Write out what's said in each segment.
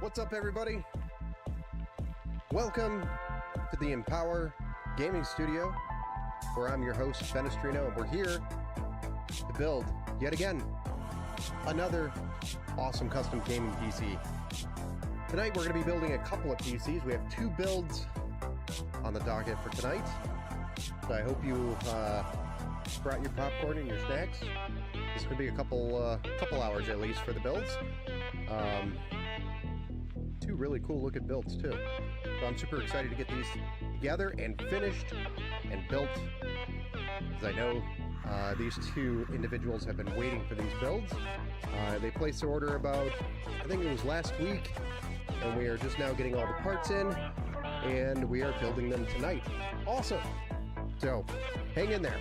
What's up, everybody? Welcome to the Empower Gaming Studio, where I'm your host, Fenestrino, and we're here to build, yet again, another awesome custom gaming PC. Tonight, we're going to be building a couple of PCs. We have two builds on the docket for tonight. So I hope you brought your popcorn and your snacks. This could be a couple hours at least for the builds. Two really cool looking builds too. So I'm super excited to get these together and finished and built, because I know these two individuals have been waiting for these builds. They placed their order about, I think it was last week, and we are just now getting all the parts in, and we are building them tonight. Awesome. So hang in there.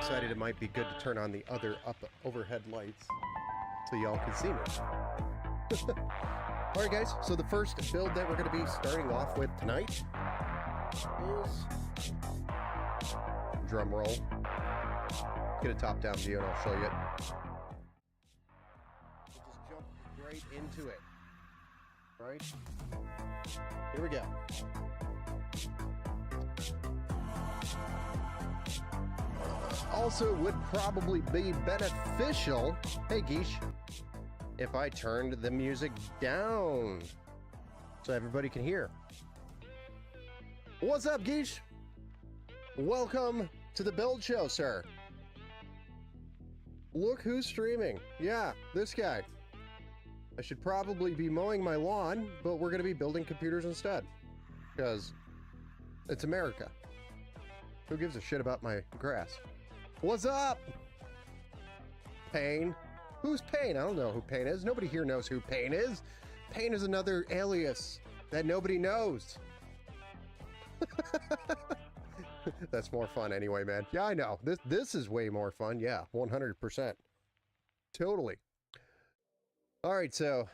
Decided it might be good to turn on the other overhead lights so y'all can see me. Alright guys, so the first build that we're going to be starting off with tonight is, drum roll, get a top-down view and I'll show you it. We'll just jump right into it. Right? Here we go. Also would probably be beneficial, hey Geesh, if I turned the music down so everybody can hear. What's up, Geesh? Welcome to the build show, sir. Look who's streaming. Yeah, this guy. I should probably be mowing my lawn, but we're going to be building computers instead, because it's America. Who gives a shit about my grass? What's up? Pain? Who's Pain? I don't know who Pain is. Nobody here knows who Pain is. Pain is another alias that nobody knows. That's more fun anyway, man. Yeah, I know. This is way more fun. Yeah, 100%. Totally. All right, so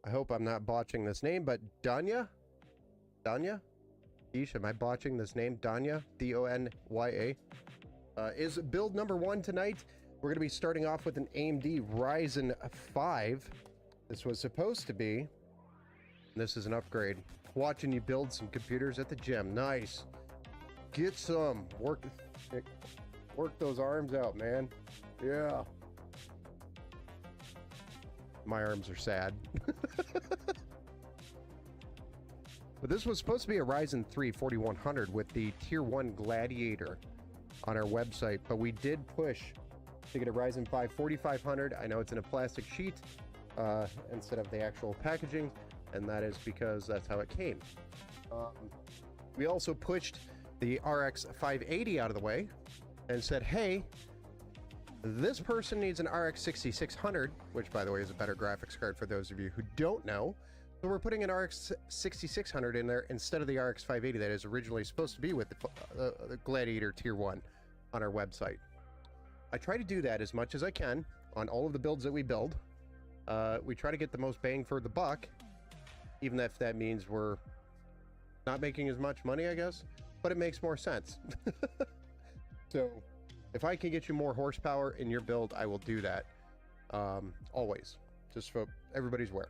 I hope I'm not botching this name, but Danya? Danya? Yeesh, am I botching this name? Danya, D-O-N-Y-A, is build number 1 tonight. We're going to be starting off with an AMD Ryzen 5. This was supposed to be. This is an upgrade. Watching you build some computers at the gym. Nice. Get some. Work those arms out, man. Yeah. My arms are sad. But this was supposed to be a Ryzen 3 4100 with the Tier 1 Gladiator on our website, but we did push to get a Ryzen 5 4500. I know it's in a plastic sheet instead of the actual packaging, and that is because that's how it came. We also pushed the RX 580 out of the way and said, hey, this person needs an RX 6600, which by the way is a better graphics card for those of you who don't know. So we're putting an RX 6600 in there instead of the RX 580 that is originally supposed to be with the Gladiator Tier 1 on our website. I try to do that as much as I can on all of the builds that we build. We try to get the most bang for the buck, even if that means we're not making as much money, I guess, but it makes more sense. So if I can get you more horsepower in your build, I will do that. Always, just so everybody's aware.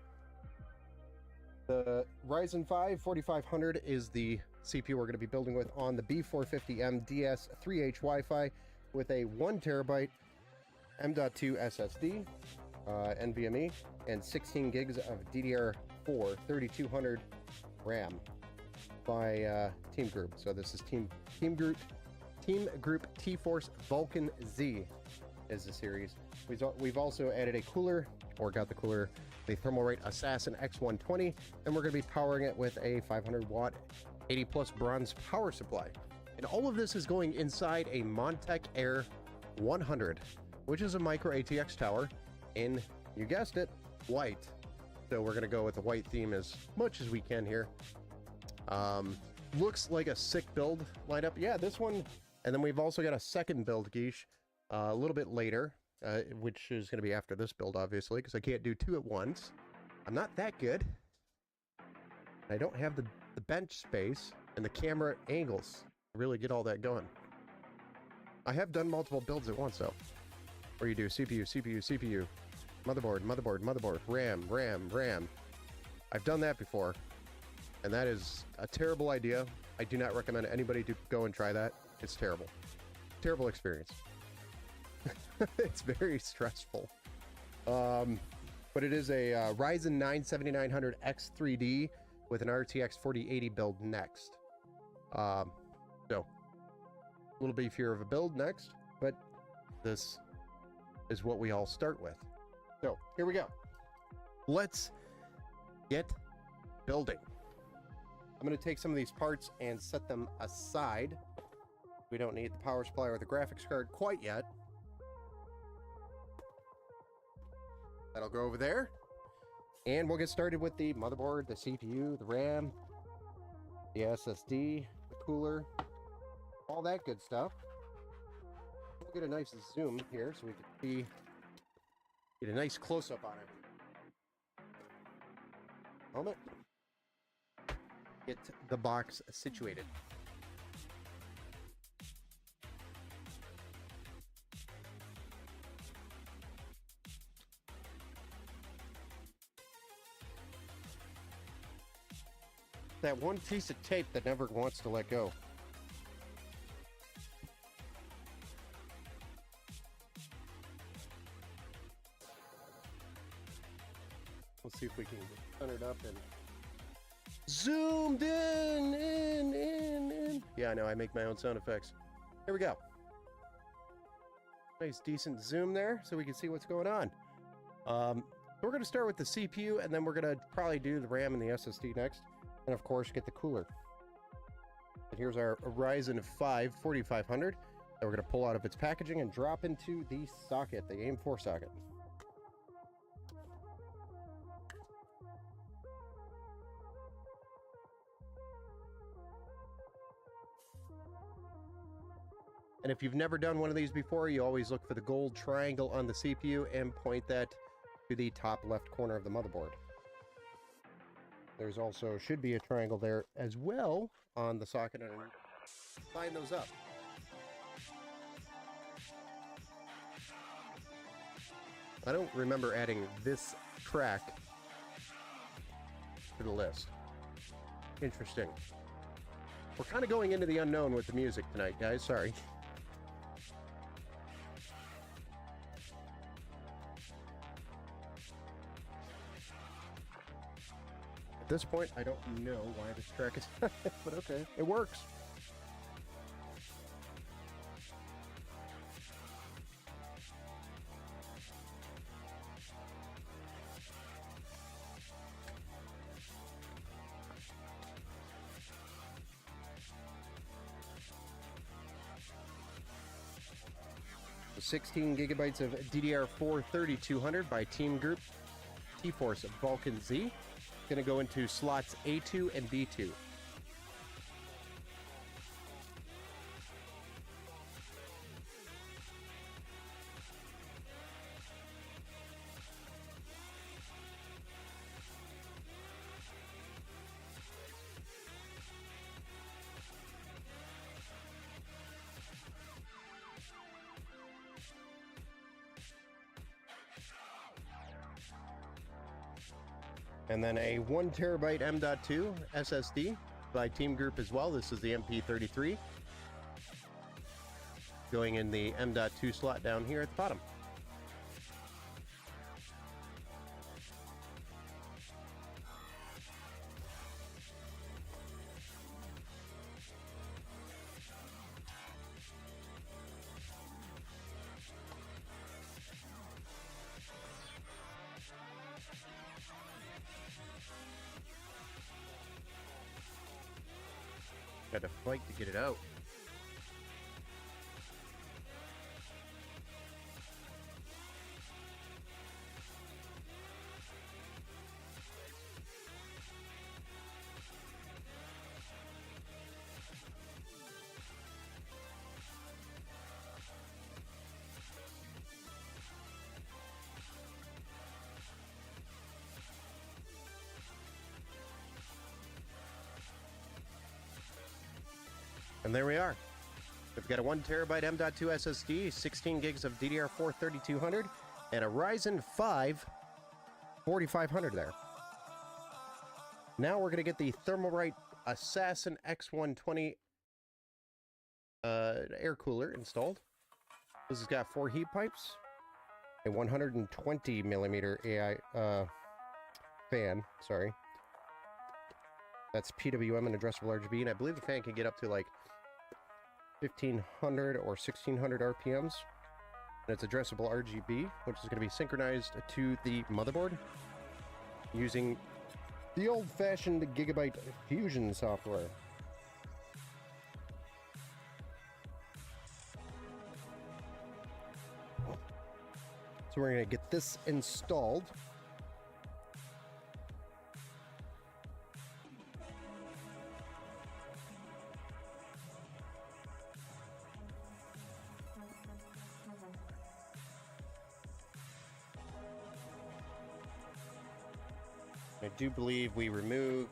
The Ryzen 5 4500 is the CPU we're going to be building with on the B450M DS3H Wi-Fi with a 1TB M.2 SSD, NVMe, and 16 gigs of DDR4 3200 RAM by Team Group. So this is Team Group T-Force Vulcan Z is the series. We've also added a cooler, or got the cooler, the Thermalrate Assassin X120, and we're going to be powering it with a 500 watt 80 plus bronze power supply. And all of this is going inside a Montech Air 100, which is a micro ATX tower in, you guessed it, white. So we're going to go with the white theme as much as we can here. Looks like a sick build lineup. Yeah, this one. And then we've also got a second build, Geesh, a little bit later, which is going to be after this build, obviously, because I can't do 2 at once. I'm not that good. I don't have the bench space and the camera angles to really get all that going. I have done multiple builds at once, though. Where you do CPU, CPU, CPU, motherboard, motherboard, motherboard, RAM, RAM, RAM. I've done that before, and that is a terrible idea. I do not recommend anybody to go and try that. It's terrible. Terrible experience. It's very stressful. But it is a Ryzen 9 7900X3D with an RTX 4080 build next. So, a little beefier of a build next, but this is what we all start with. So, here we go. Let's get building. I'm going to take some of these parts and set them aside. We don't need the power supply or the graphics card quite yet. That'll go over there. And we'll get started with the motherboard, the CPU, the RAM, the SSD, the cooler, all that good stuff. We'll get a nice zoom here so we can get a nice close-up on it. Moment. Get the box situated. That one piece of tape that never wants to let go. Let's see if we can get centered up and zoomed in. Yeah, I know, I make my own sound effects. Here we go. Nice, decent zoom there so we can see what's going on. We're going to start with the CPU, and then we're going to probably do the RAM and the SSD next. And of course, get the cooler. And here's our Ryzen 5 4500 that we're going to pull out of its packaging and drop into the socket, the AM4 socket. And if you've never done one of these before, you always look for the gold triangle on the CPU and point that to the top left corner of the motherboard. There's also, should be a triangle there as well on the socket, and line those up. I don't remember adding this track to the list. Interesting. We're kind of going into the unknown with the music tonight, guys. Sorry. At this point, I don't know why this track is but okay, it works. The 16 gigabytes of DDR4 3200 by Team Group T-Force Vulcan Z. Going to go into slots A2 and B2. And then a 1 terabyte M.2 SSD by Team Group as well. This is the MP33. Going in the M.2 slot down here at the bottom. Got to fight to get it out. And there we are. We've got a 1 terabyte M.2 SSD, 16 gigs of DDR4 3200, and a Ryzen 5 4500 there. Now we're going to get the Thermalright Assassin X120 air cooler installed. This has got 4 heat pipes, a 120 millimeter AI fan, sorry. That's PWM and addressable RGB, and I believe the fan can get up to like 1500 or 1600 RPMs. And it's addressable RGB, which is going to be synchronized to the motherboard using the old-fashioned Gigabyte Fusion software. So we're going to get this installed. I do believe we remove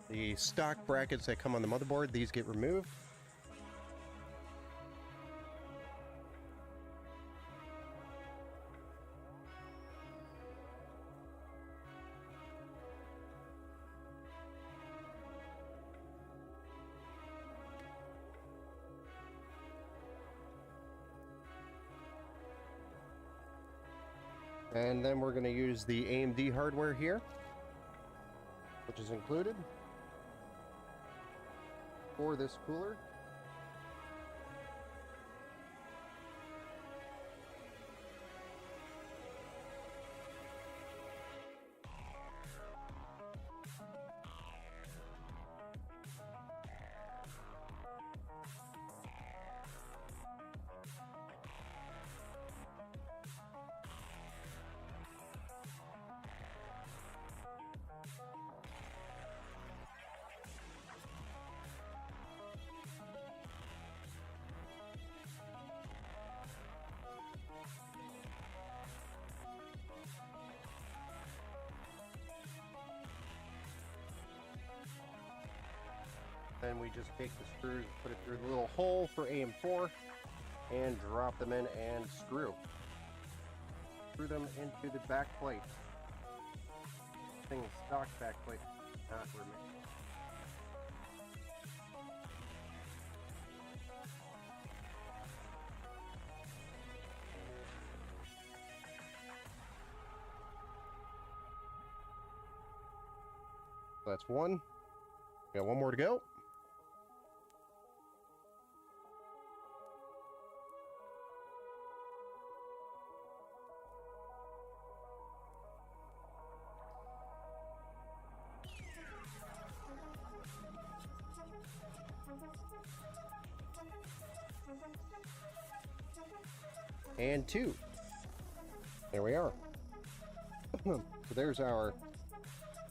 the stock brackets that come on the motherboard. These get removed. And then we're going to use the AMD hardware here, which is included for this cooler. then we just take the screws, put it through the little hole for AM4, and drop them in and screw them into the back plate. Thing stock back plate, not for me. That's one. Got one more to go. And two. There we are. So there's our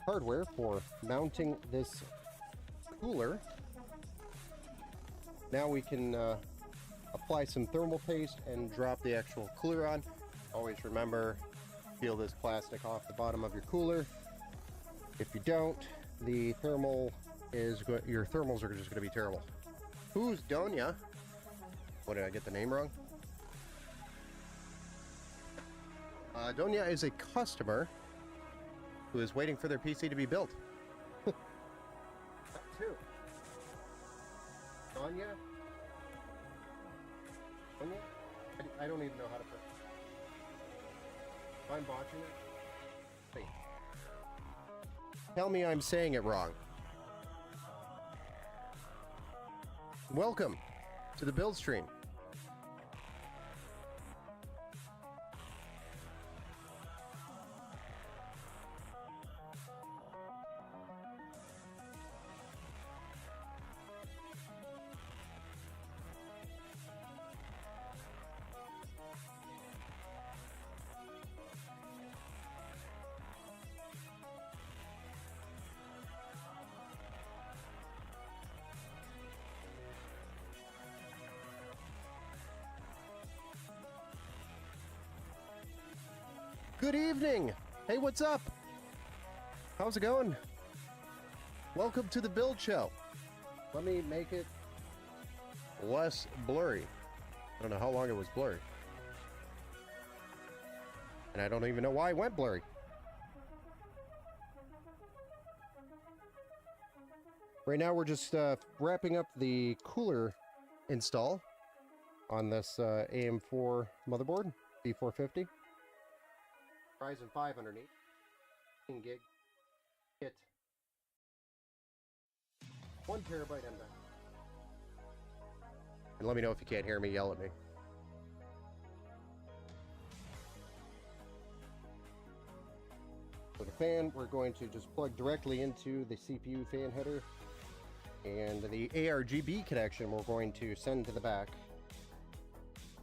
hardware for mounting this cooler. Now we can apply some thermal paste and drop the actual cooler on. Always remember, peel this plastic off the bottom of your cooler. If you don't, the your thermals are just going to be terrible. Who's Donya? What, did I get the name wrong? Donya is a customer who is waiting for their PC to be built. That too. Donya? Donya? I don't even know how to put it. If I'm botching it, wait. Tell me I'm saying it wrong. Welcome to the build stream. Good evening. Hey, what's up? How's it going? Welcome to the build show. Let me make it less blurry. I don't know how long it was blurry. And I don't even know why it went blurry. Right now we're just wrapping up the cooler install on this AM4 motherboard, B450. Ryzen 5 underneath. 16 gig kit. 1 terabyte M.2. And let me know if you can't hear me, yell at me. For the fan, we're going to just plug directly into the CPU fan header. And the ARGB connection we're going to send to the back.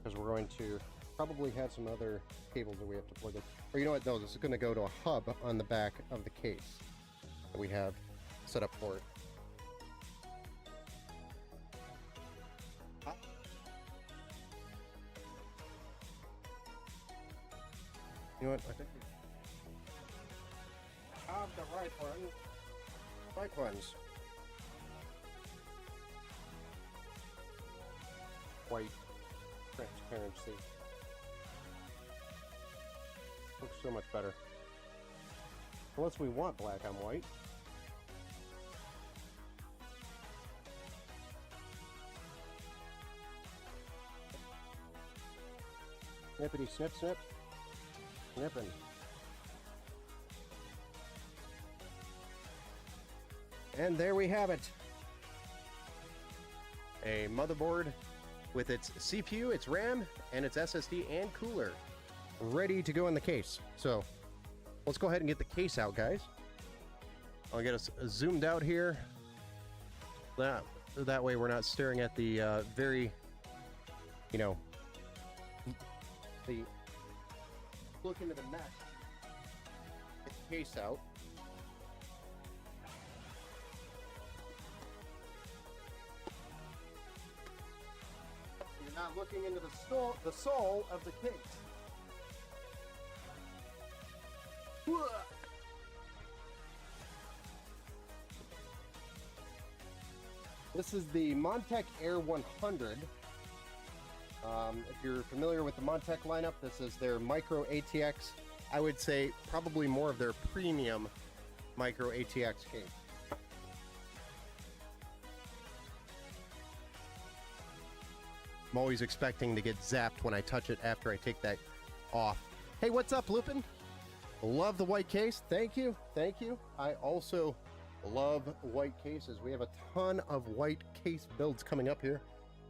Because we're going to probably have some other cables that we have to plug in. Or you know what, no, this is going to go to a hub on the back of the case that we have set up for it. You know what, I think we have the right one. Right ones. White transparency. Looks so much better. Unless we want black on white. Snippity snip snip. Snipping. And there we have it. A motherboard with its CPU, its RAM, and its SSD and cooler ready to go in the case. So let's go ahead and get the case out, guys. I'll get us zoomed out here. That way we're not staring at the very, you know, the look into the mesh. Get the case out. You're not looking into the soul of the case. This is the Montech Air 100. If you're familiar with the Montech lineup, this is their micro ATX. I would say probably more of their premium micro ATX case. I'm always expecting to get zapped when I touch it after I take that off. Hey, what's up, Lupin? Love the white case. Thank you. Thank you. I also love white cases. We have a ton of white case builds coming up here.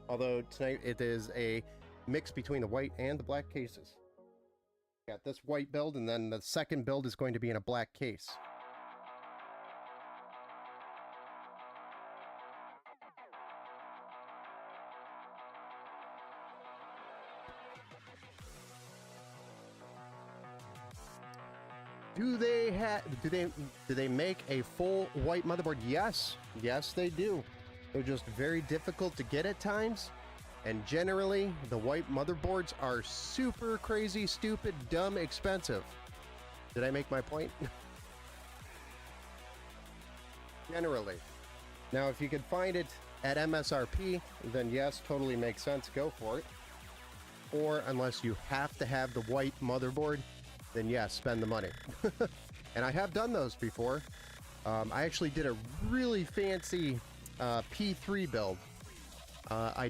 Although tonight it is a mix between the white and the black cases. Got this white build, and then the second build is going to be in a black case. Do they make a full white motherboard? Yes, they do. They're just very difficult to get at times, and generally the white motherboards are super crazy, stupid, dumb, expensive. Did I make my point? Generally. Now, if you could find it at MSRP, then yes, totally makes sense. Go for it. Or unless you have to have the white motherboard, then yes, spend the money. And I have done those before. I actually did a really fancy P3 build. I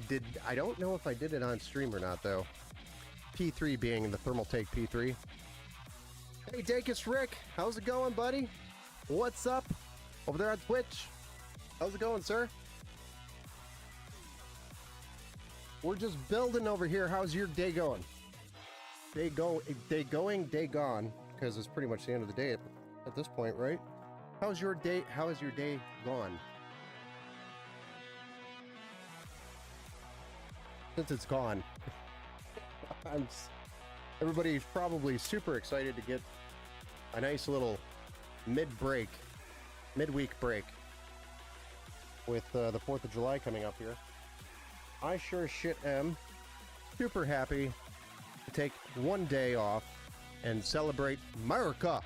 don't know if I did it on stream or not, though. P3 being the Thermaltake P3. Hey, Dakis Rick, how's it going, buddy? What's up over there on Twitch? How's it going, sir? We're just building over here. How's your day going? Day going, day gone, because it's pretty much the end of the day at this point, right? How's your day? How is your day gone? Since it's gone. Everybody's probably super excited to get a nice little midweek break with the 4th of July coming up here. I sure shit am super happy to take one day off and celebrate America.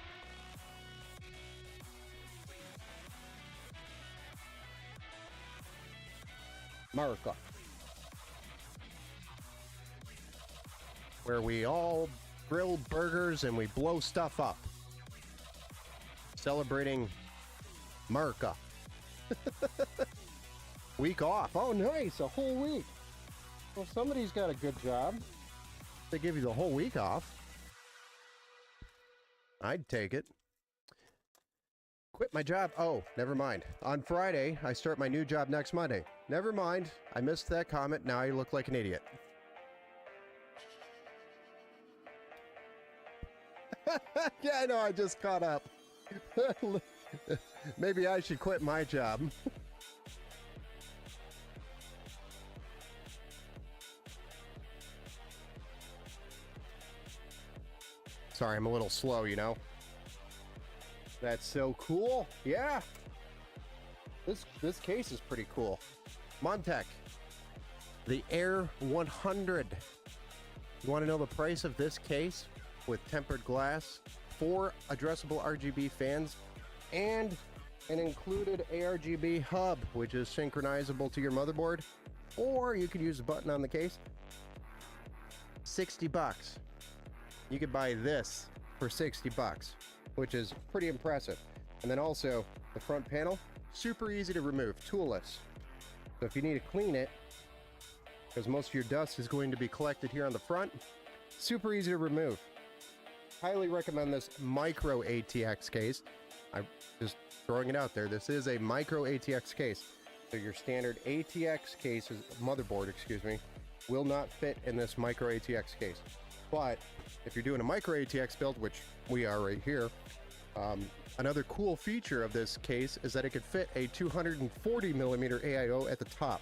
America. Where we all grill burgers and we blow stuff up. Celebrating America. Week off. Oh, nice. A whole week. Well, somebody's got a good job. They give you the whole week off. I'd take it. Quit my job. Oh, never mind. On Friday, I start my new job next Monday. Never mind. I missed that comment. Now I look like an idiot. Yeah, I know. I just caught up. Maybe I should quit my job. Sorry, I'm a little slow, you know. That's so cool. Yeah. This case is pretty cool. Montech. The Air 100. You want to know the price of this case with tempered glass, 4 addressable RGB fans, and an included ARGB hub, which is synchronizable to your motherboard, or you could use a button on the case. 60 bucks. You could buy this for 60 bucks, which is pretty impressive. And then also the front panel, super easy to remove, toolless. So if you need to clean it, because most of your dust is going to be collected here on the front, super easy to remove. Highly recommend this micro ATX case. I'm just throwing it out there. This is a micro ATX case. So your standard ATX case, motherboard, excuse me, will not fit in this micro ATX case. But if you're doing a micro ATX build, which we are right here, another cool feature of this case is that it could fit a 240 millimeter AIO at the top.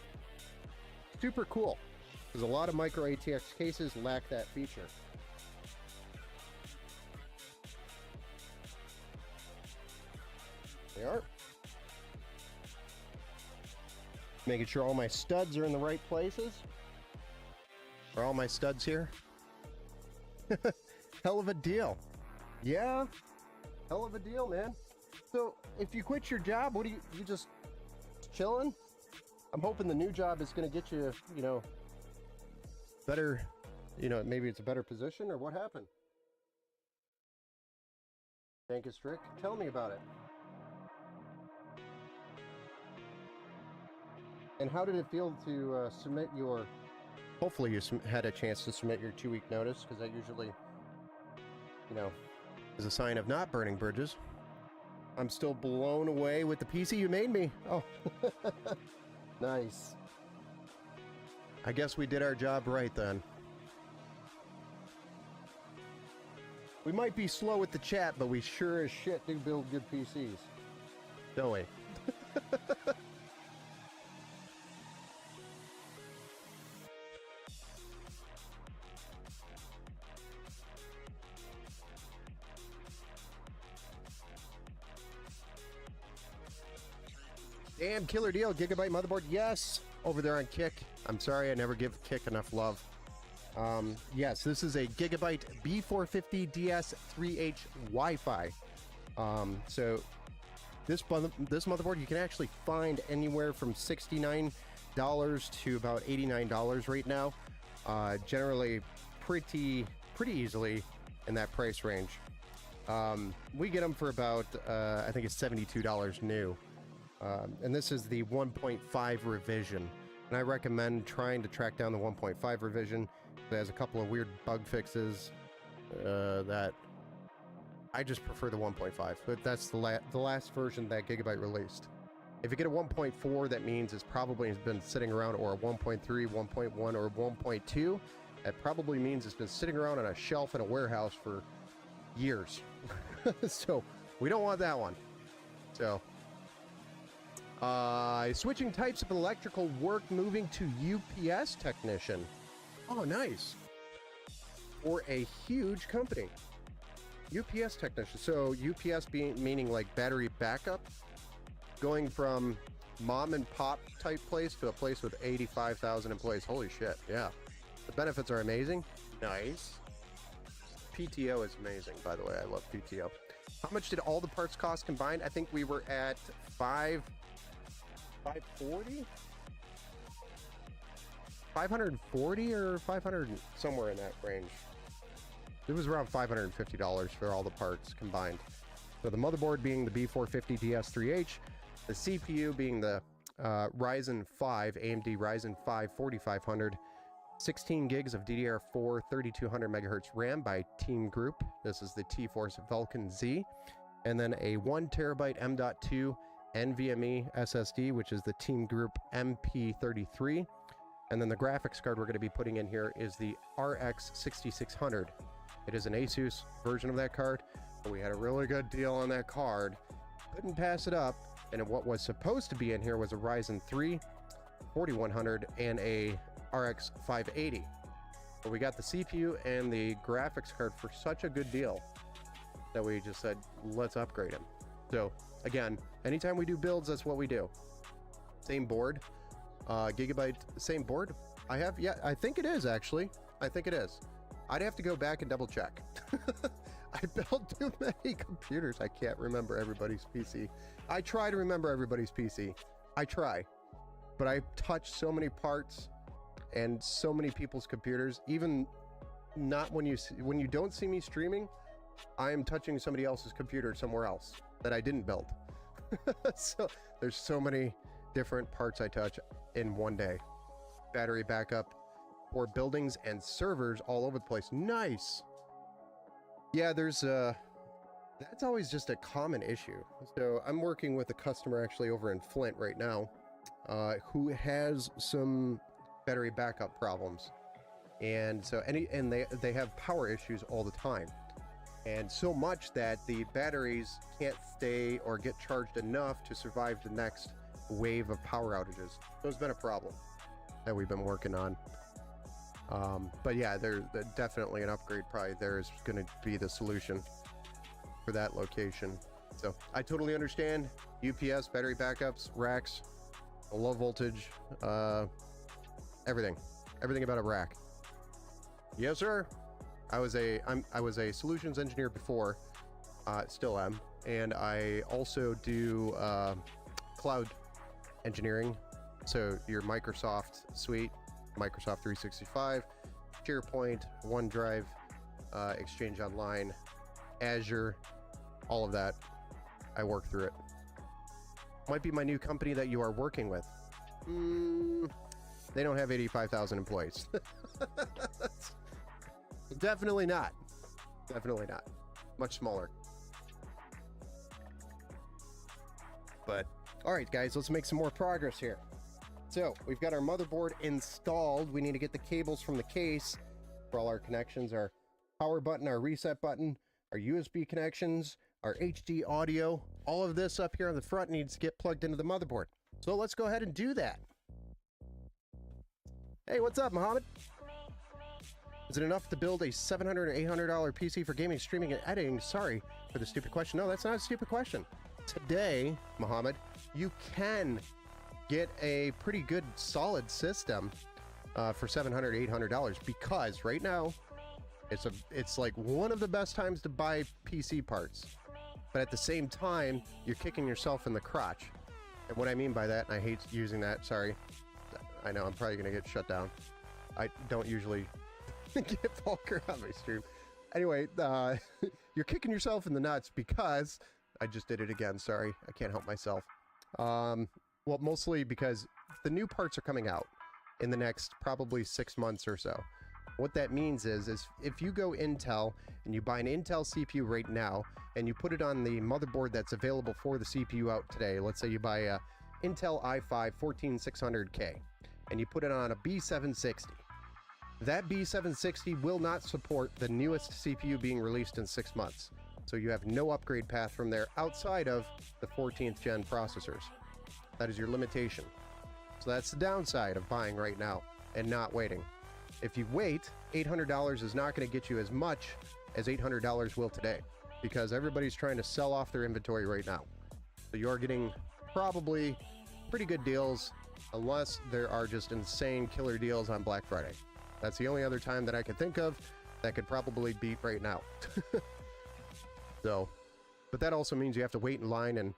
Super cool, because a lot of micro ATX cases lack that feature. They are. Making sure all my studs are in the right places. Are all my studs here? Hell of a deal. Yeah, hell of a deal, man. So if you quit your job, what do you just chilling? I'm hoping the new job is going to get you, you know, better, you know, maybe it's a better position, or what happened? Tank is strict? Tell me about it. And how did it feel to submit your, hopefully you had a chance to submit your 2-week notice, because that usually, you know, is a sign of not burning bridges. I'm still blown away with the PC you made me. Oh, nice. I guess we did our job right then. We might be slow with the chat, but we sure as shit do build good PCs. Don't we? Damn, killer deal. Gigabyte motherboard. Yes. Over there on Kick. I'm sorry, I never give Kick enough love. Yes, this is a Gigabyte B450DS3H Wi-Fi. So this motherboard you can actually find anywhere from $69 to about $89 right now. Generally pretty easily in that price range. We get them for about I think it's $72 new. And this is the 1.5 revision. And I recommend trying to track down the 1.5 revision. It has a couple of weird bug fixes that I just prefer the 1.5. But that's the last version that Gigabyte released. If you get a 1.4, that means it's probably been sitting around, or a 1.3, 1.1, or 1.2. That probably means it's been sitting around on a shelf in a warehouse for years. So we don't want that one. So switching types of electrical work, moving to UPS technician. Oh, nice. For a huge company. UPS technician. So UPS meaning like battery backup. Going from mom and pop type place to a place with 85,000 employees. Holy shit, yeah. The benefits are amazing. Nice. PTO is amazing, by the way. I love PTO. How much did all the parts cost combined? I think we were at 540? 540 or 500, somewhere in that range. It was around $550 for all the parts combined. So the motherboard being the B450 DS3H, the CPU being the Ryzen 5, AMD Ryzen 5 4500, 16 gigs of DDR4 3200 megahertz RAM by Team Group. This is the T-Force Vulcan Z. And then a 1 terabyte M.2 NVMe SSD, which is the Team Group MP33. And then the graphics card we're going to be putting in here is the RX 6600. It is an Asus version of that card. We had a really good deal on that card. Couldn't pass it up. And what was supposed to be in here was a Ryzen 3 4100 and a RX 580. But we got the CPU and the graphics card for such a good deal that we just said, let's upgrade them. So again, anytime we do builds, that's what we do. Same board. Gigabyte, same board. I have, yeah, I think it is actually. I think it is. I'd have to go back and double check. I built too many computers. I can't remember everybody's PC. I try to remember everybody's PC. I try, but I touch so many parts and so many people's computers. Even not when you don't see me streaming, I am touching somebody else's computer somewhere else that I didn't build. So there's so many different parts I touch in one day. Battery backup for buildings and servers all over the place. Nice. Yeah, there's that's always just a common issue. So I'm working with a customer actually over in Flint right now, who has some battery backup problems, and so they have power issues all the time, and so much that the batteries can't stay or get charged enough to survive the next wave of power outages. So it's been a problem that we've been working on. But yeah, there's definitely an upgrade probably there is going to be the solution for that location. So I totally understand UPS, battery backups, racks, low voltage, everything about a rack. Yes, sir. I was a solutions engineer before, still am, and I also do cloud engineering So your Microsoft suite, Microsoft 365, SharePoint, OneDrive, Exchange Online, Azure, all of that. I work through it. Might be my new company that you are working with. They don't have 85,000 employees. Definitely not. Definitely not. Much smaller. But, all right, guys, let's make some more progress here. So, we've got our motherboard installed. We need to get the cables from the case for all our connections, our power button, our reset button, our USB connections, our HD audio. All of this up here on the front needs to get plugged into the motherboard. So let's go ahead and do that. Hey, what's up, Mohammed? Is it enough to build a $700 or $800 PC for gaming, streaming, and editing? Sorry for the stupid question. No, that's not a stupid question. Today, Mohammed, you can get a pretty good solid system for $700, $800 because right now it's like one of the best times to buy PC parts. But at the same time, you're kicking yourself in the crotch. And what I mean by that, and I hate using that, sorry. I know I'm probably going to get shut down. I don't usually get vulgar on my stream. Anyway, you're kicking yourself in the nuts because I just did it again. Sorry, I can't help myself. Well, mostly because the new parts are coming out in the next probably 6 months or so. What that means is if you go Intel and you buy an Intel CPU right now and you put it on the motherboard that's available for the CPU out today, let's say you buy a Intel i5 14600K and you put it on a B760. That B760 will not support the newest CPU being released in 6 months. So you have no upgrade path from there outside of the 14th gen processors. That is your limitation. So that's the downside of buying right now and not waiting. If you wait, $800 is not going to get you as much as $800 will today because everybody's trying to sell off their inventory right now. So you are getting probably pretty good deals unless there are just insane killer deals on Black Friday. That's the only other time that I can think of that could probably beat right now. So, but that also means you have to wait in line and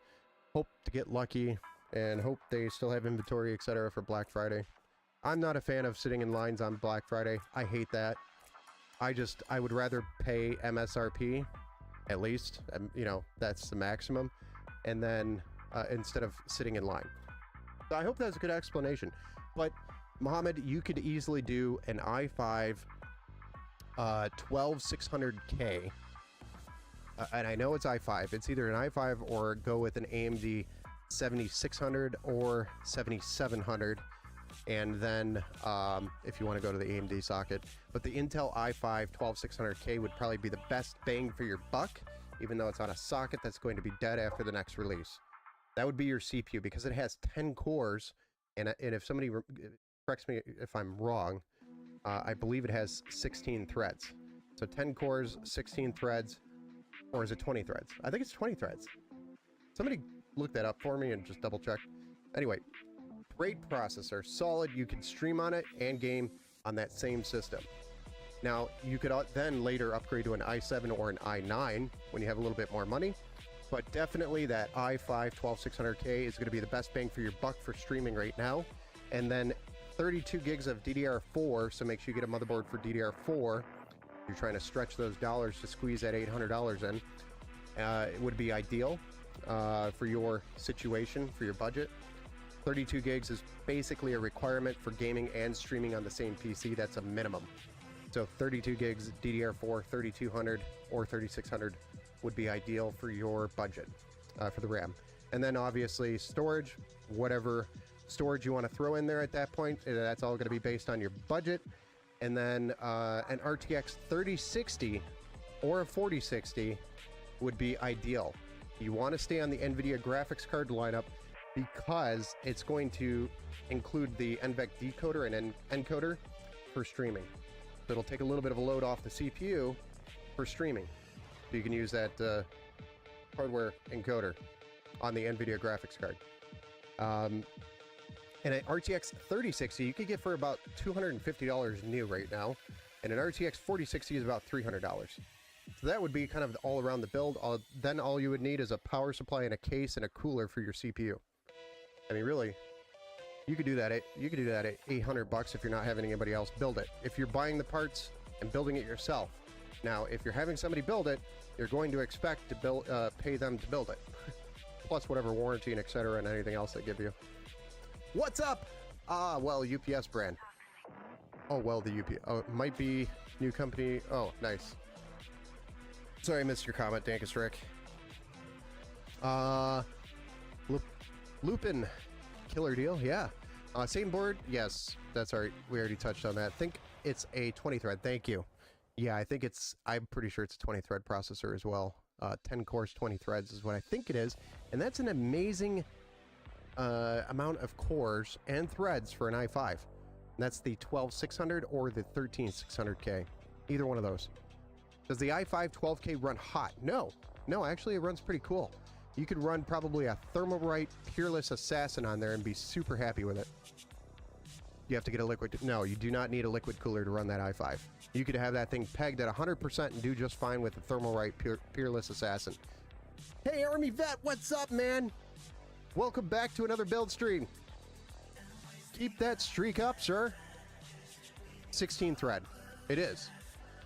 hope to get lucky and hope they still have inventory, etc. for Black Friday. I'm not a fan of sitting in lines on Black Friday. I hate that. I would rather pay MSRP, at least, you know, that's the maximum, and then instead of sitting in line. So I hope that's a good explanation. But Mohammed, you could easily do an i5 12600K, and I know it's i5. It's either an i5 or go with an AMD 7600 or 7700. And then if you want to go to the AMD socket, but the Intel i5 12600K would probably be the best bang for your buck, even though it's on a socket that's going to be dead after the next release. That would be your CPU because it has 10 cores, and if somebody corrects me if I'm wrong, I believe it has 16 threads. So 10 cores, 16 threads, or is it 20 threads? I think it's 20 threads. Somebody look that up for me and just double check. Anyway, great processor, solid. You can stream on it and game on that same system. Now, you could then later upgrade to an i7 or an i9 when you have a little bit more money, but definitely that i5 12600K is going to be the best bang for your buck for streaming right now. And then 32 gigs of DDR4, so make sure you get a motherboard for DDR4. You're trying to stretch those dollars to squeeze that $800 in. It would be ideal for your situation, for your budget. 32 gigs is basically a requirement for gaming and streaming on the same PC. That's a minimum. So 32 gigs DDR4, 3200 or 3600 would be ideal for your budget for the RAM. And then obviously storage, whatever storage you want to throw in there at that point, that's all going to be based on your budget. And then an RTX 3060 or a 4060 would be ideal. You want to stay on the NVIDIA graphics card lineup because it's going to include the NVEC decoder and encoder for streaming. So it'll take a little bit of a load off the CPU for streaming. So you can use that hardware encoder on the NVIDIA graphics card. And an RTX 3060 you could get for about $250 new right now, and an RTX 4060 is about $300. So that would be kind of all around the build. Then all you would need is a power supply and a case and a cooler for your CPU. I mean, really, You could do that. You could do that at $800 if you're not having anybody else build it. If you're buying the parts and building it yourself. Now, if you're having somebody build it, you're going to expect to pay them to build it, plus whatever warranty and etc. and anything else they give you. What's up? Ah, well, UPS brand. Oh well, the UPS. Oh, it might be new company. Oh, nice. Sorry, I missed your comment, Dankus Rick. Lupin. Killer deal, yeah. Same board, yes, that's alright. We already touched on that. I think it's a 20 thread. Thank you. Yeah, I'm pretty sure it's a 20 thread processor as well. 10 cores, 20 threads is what I think it is, and that's an amazing amount of cores and threads for an i5. And that's the 12600 or the 13600K. Either one of those. Does the i5 12K run hot? No, actually it runs pretty cool. You could run probably a Thermalright Peerless Assassin on there and be super happy with it. You have to get a liquid... No, you do not need a liquid cooler to run that i5. You could have that thing pegged at 100% and do just fine with the Thermalright Peerless Assassin. Hey, Army Vet, what's up, man? Welcome back to another build stream. Keep that streak up, sir. 16 thread. It is.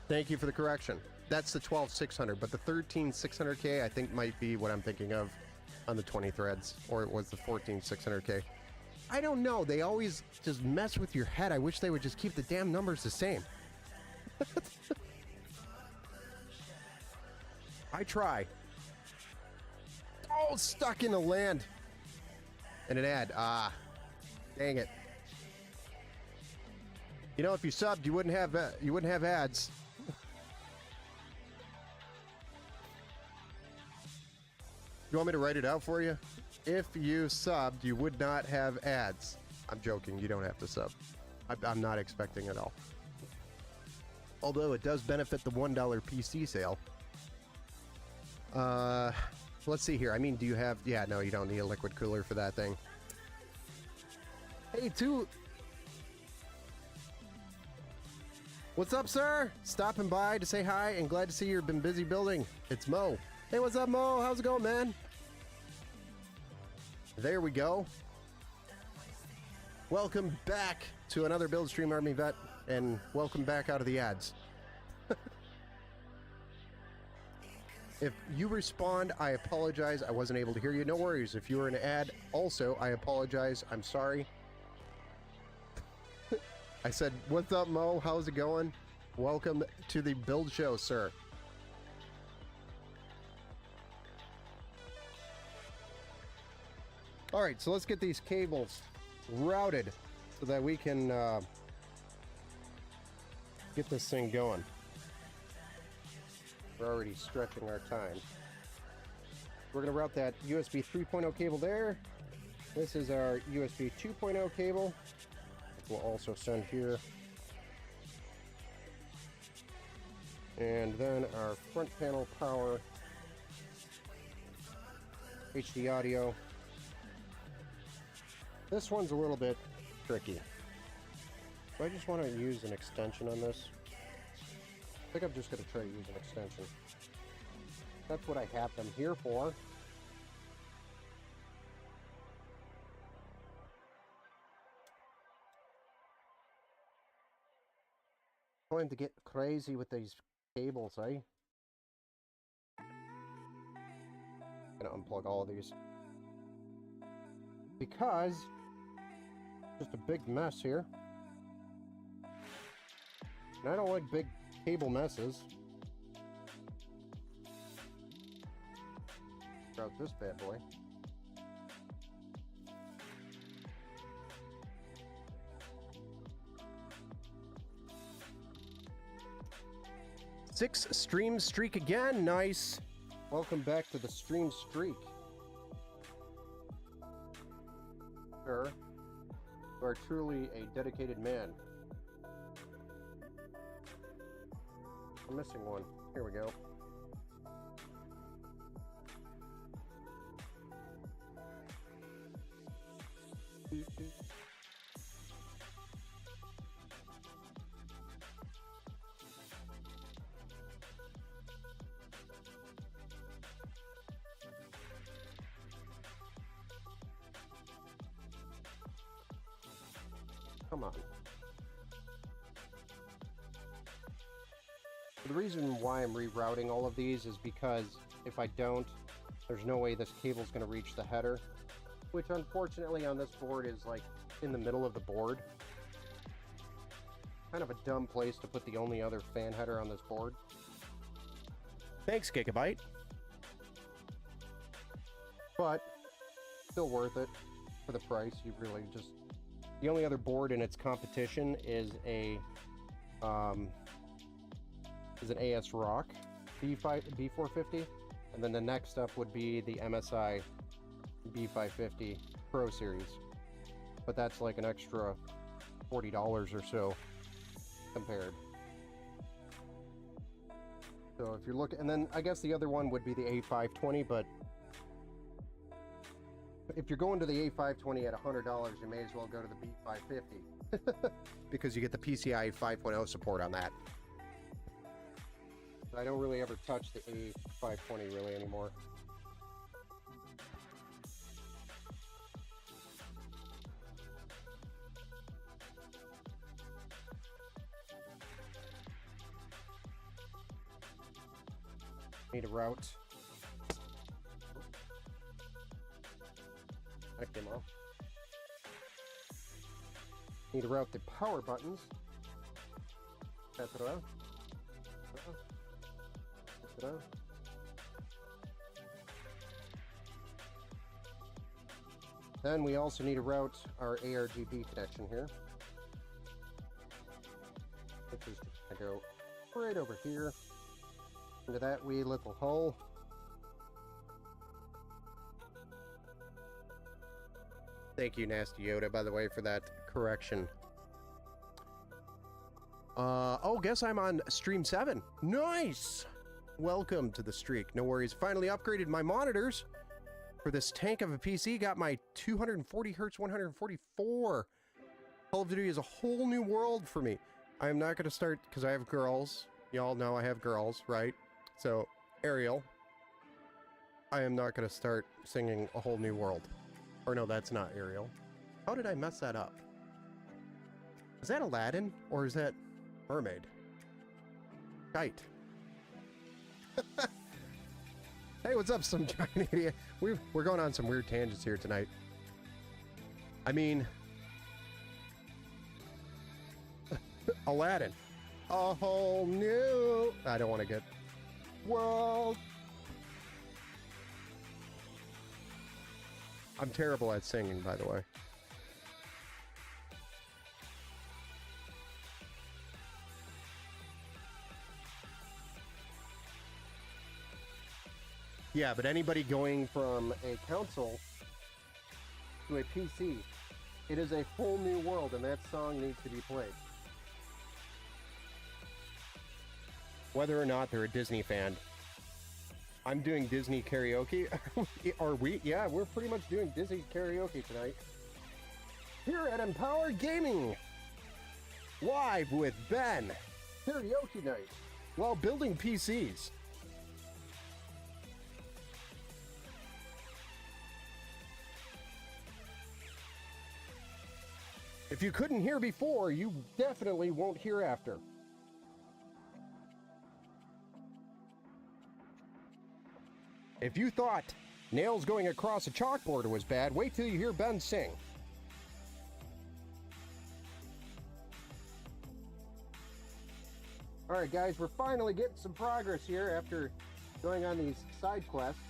Thank you for the correction. That's the 12600, but the 13600K I think might be what I'm thinking of on the 20 threads, or it was the 14600K. I don't know. They always just mess with your head. I wish they would just keep the damn numbers the same. I try. Oh, stuck in the land. And an ad. Ah, dang it. You know, if you subbed, you wouldn't have ads. You want me to write it out for you? If you subbed, you would not have ads. I'm joking. You don't have to sub. I'm not expecting it all. Although it does benefit the $1 PC sale. Let's see here. I mean, do you have... Yeah, no, you don't need a liquid cooler for that thing. Hey, what's up, sir? Stopping by to say hi and glad to see you've been busy building. It's Mo. Hey, what's up, Mo? How's it going, man? There we go. Welcome back to another build stream, Army Vet, and welcome back out of the ads. If you respond, I apologize. I wasn't able to hear you. No worries. If you were in an ad, also, I apologize. I'm sorry. I said, what's up, Mo? How's it going? Welcome to the build show, sir. All right, so let's get these cables routed so that we can get this thing going. We're already stretching our time. We're going to route that USB 3.0 cable there. This is our USB 2.0 cable. We'll also send here. And then our front panel power, HD audio. This one's a little bit tricky. Do I just want to use an extension on this? I think I'm just going to try to use an extension. That's what I have them here for. Going to get crazy with these cables, eh? I'm going to unplug all of these. Because just a big mess here. And I don't like big cable messes. Out this bad boy. Six stream streak again. Nice. Welcome back to the stream streak. Sir, you are truly a dedicated man. I'm missing one. Here we go. Come on. The reason why I'm rerouting all of these is because if I don't, there's no way this cable's going to reach the header, which unfortunately on this board is like in the middle of the board. Kind of a dumb place to put the only other fan header on this board. Thanks, Gigabyte. But still worth it for the price. You really just, the only other board in its competition is an AS Rock B450, and then the next up would be the MSI B550 Pro Series, but that's like an extra $40 or so compared. So if you're looking, and then I guess the other one would be the A520, but if you're going to the A520 at $100, you may as well go to the B550 because you get the PCI 5.0 support on that. I don't really ever touch the A520 really anymore. Need a route. That came off. Need to route the power buttons. Ta-da. Ta-da. Then we also need to route our ARGB connection here, which is going to go right over here into that wee little hole. Thank you, Nasty Yoda, by the way, for that correction. Oh, guess I'm on stream 7. Nice! Welcome to the streak. No worries. Finally upgraded my monitors for this tank of a PC. Got my 240 hertz 144. Call of Duty is a whole new world for me. I am not going to start, because I have girls. Y'all know I have girls, right? So, Ariel, I am not going to start singing A Whole New World. Or no, that's not Ariel. How did I mess that up? Is that Aladdin? Or is that Mermaid? Kite. Hey, what's up, some giant idiot? We're going on some weird tangents here tonight. I mean... Aladdin. A whole new... I don't want to get... world. I'm terrible at singing, by the way. Yeah, but anybody going from a console to a PC, it is a whole new world, and that song needs to be played. Whether or not they're a Disney fan. I'm doing Disney karaoke. Are we? Yeah, we're pretty much doing Disney karaoke tonight. Here at Empower Gaming. Live with Ben. Karaoke night. While building PCs. If you couldn't hear before, you definitely won't hear after. If you thought nails going across a chalkboard was bad, wait till you hear Ben sing. Alright guys, we're finally getting some progress here after going on these side quests.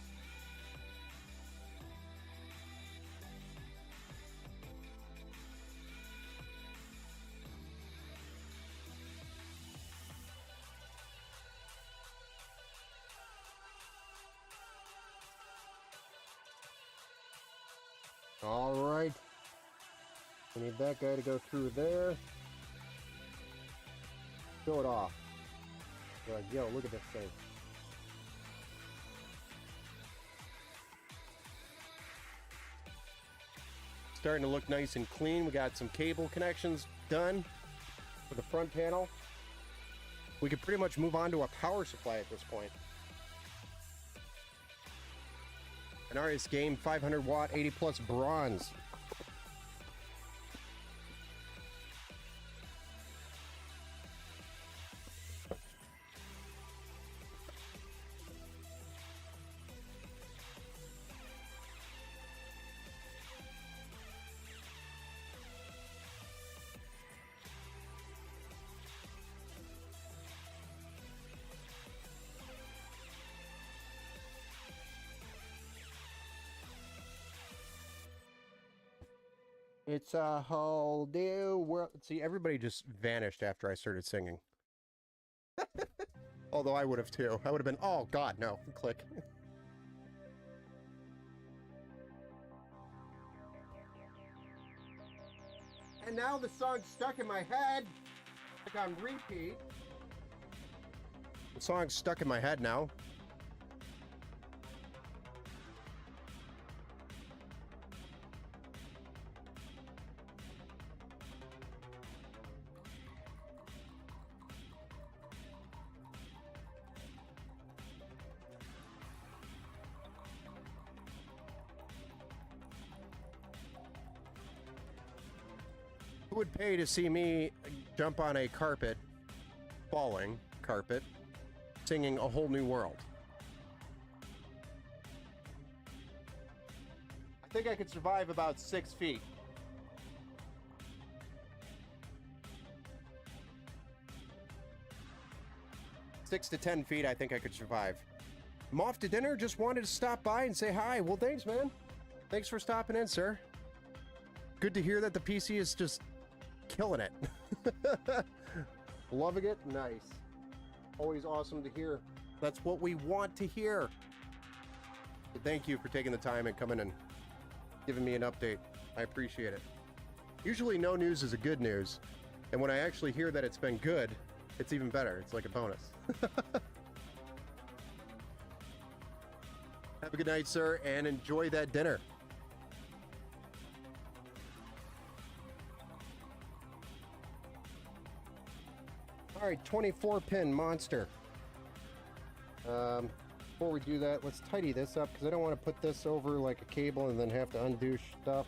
Alright, we need that guy to go through there. Show it off. You're like, yo, look at this thing. Starting to look nice and clean. We got some cable connections done for the front panel. We could pretty much move on to a power supply at this point. An RS game, 500 watt, 80 plus bronze. It's a whole new world. See, everybody just vanished after I started singing. Although I would have too. I would have been, oh God, no. Click. And now the song's stuck in my head. Like on repeat. The song's stuck in my head now. Who would pay to see me jump on a carpet, falling carpet, singing A Whole New World? I think I could survive about 6 feet. Six to 10 feet, I think I could survive. I'm off to dinner, just wanted to stop by and say hi. Well, thanks, man. Thanks for stopping in, sir. Good to hear that the PC is just killing it. Loving it. Nice. Always awesome to hear. That's what we want to hear. So thank you for taking the time and coming and giving me an update. I appreciate it. Usually no news is a good news. And when I actually hear that it's been good, it's even better. It's like a bonus. Have a good night, sir, and enjoy that dinner. All right, 24-pin monster. Before we do that, let's tidy this up because I don't want to put this over like a cable and then have to undo stuff.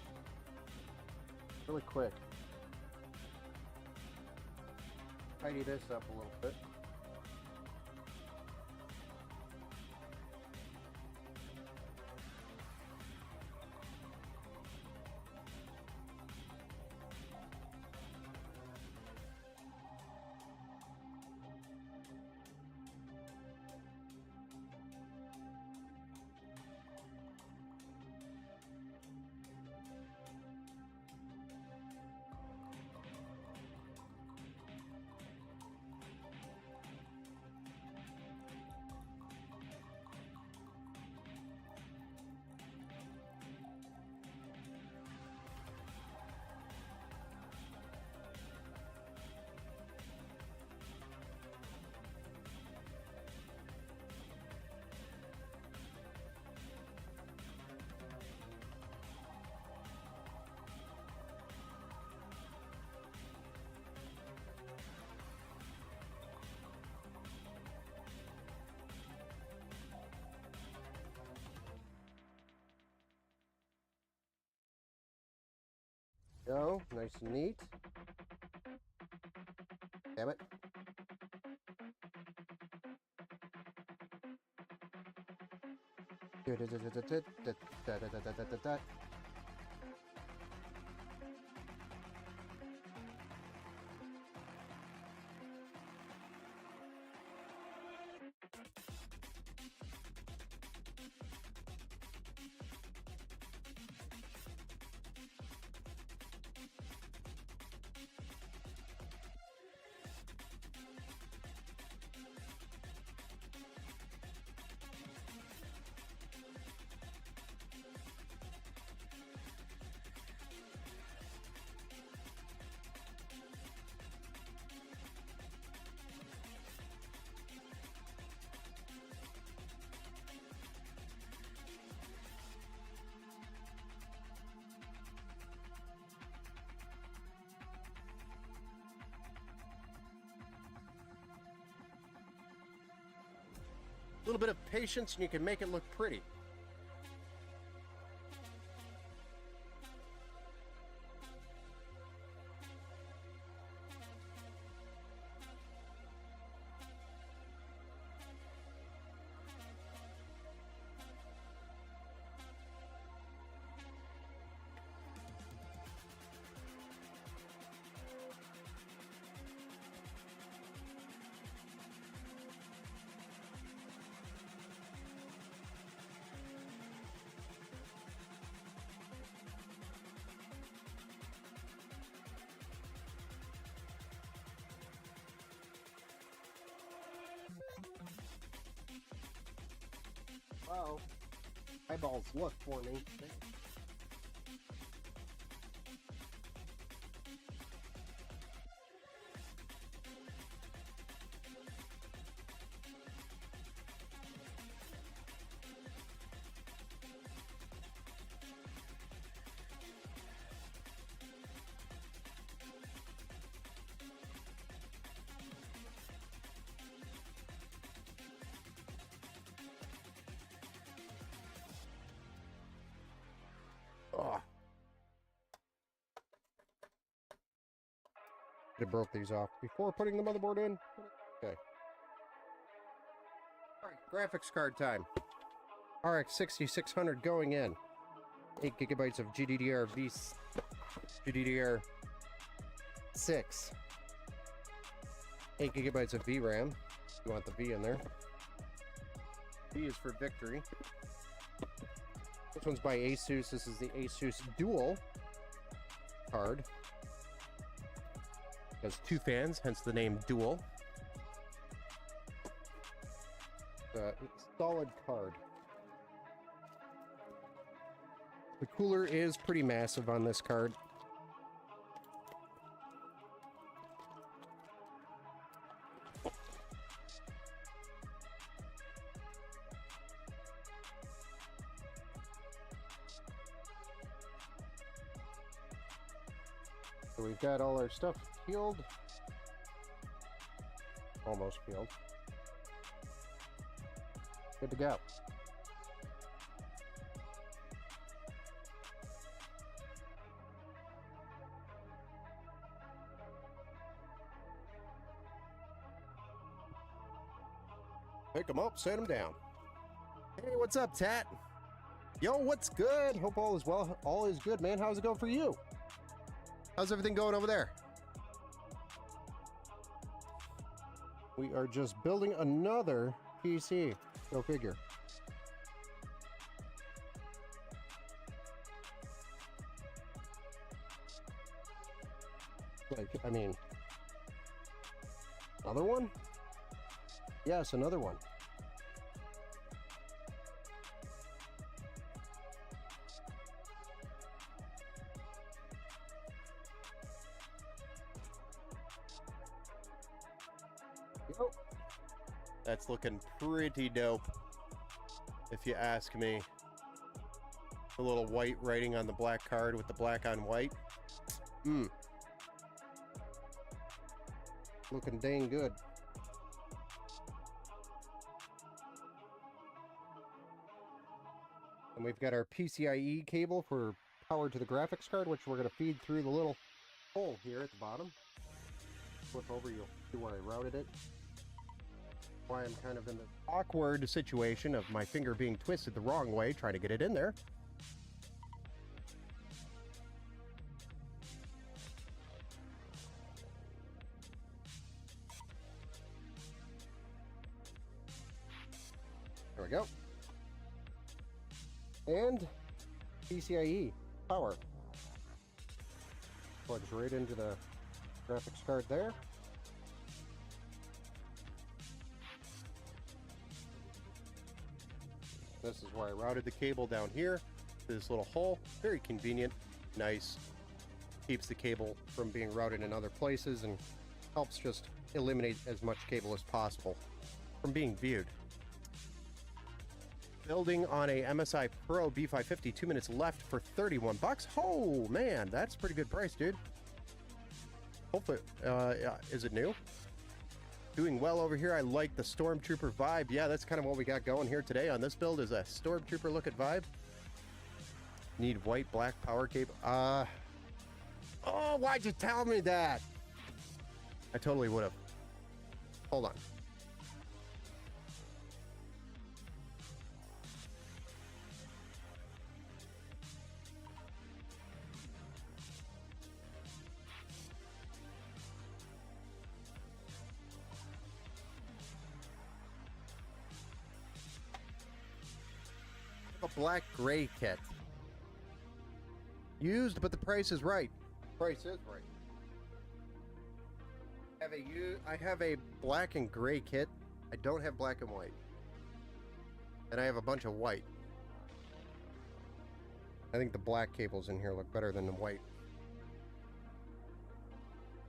Really quick. Tidy this up a little bit. Go, nice and neat. Damn it. A little bit of patience and you can make it look pretty. Wow. Eyeballs look for me. Oh. I broke these off before putting the motherboard in. Okay. Alright, graphics card time. RX 6600 going in. 8 gigabytes of GDDR6. 8 gigabytes of VRAM. You want the V in there. V is for victory. This one's by Asus. This is the Asus Dual card. It has 2 fans, hence the name Dual. Solid card. The cooler is pretty massive on this card. So we've got all our stuff peeled. Almost peeled. Good to go. Pick them up, set them down. Hey, what's up, Tat? Yo, what's good? Hope all is well. All is good, man. How's it going for you? How's everything going over there? We are just building another PC. Go figure. Like, I mean, another one? Yes, another one. Yo. That's looking pretty dope, if you ask me. The little white writing on the black card with the black on white. Looking dang good. And we've got our PCIe cable for power to the graphics card, which we're going to feed through the little hole here at the bottom. Flip over, you'll see where I routed it. Why I'm kind of in the awkward situation of my finger being twisted the wrong way, trying to get it in there. There we go. And PCIe power plugs right into the graphics card there. This is where I routed the cable down here to this little hole. Very convenient, nice. Keeps the cable from being routed in other places and helps just eliminate as much cable as possible from being viewed. Building on a MSI Pro B550, 2 minutes left for 31 bucks. Oh man, that's a pretty good price, dude. Hopefully, is it new? Doing well over here. I like the Stormtrooper vibe. Yeah, that's kind of what we got going here today on this build, is a Stormtrooper looking vibe. Need white, black power cable. Oh, why'd you tell me that? I totally would have. Hold on. A black gray kit. Used, but the price is right. Price is right. I have a black and gray kit. I don't have black and white. And I have a bunch of white. I think the black cables in here look better than the white.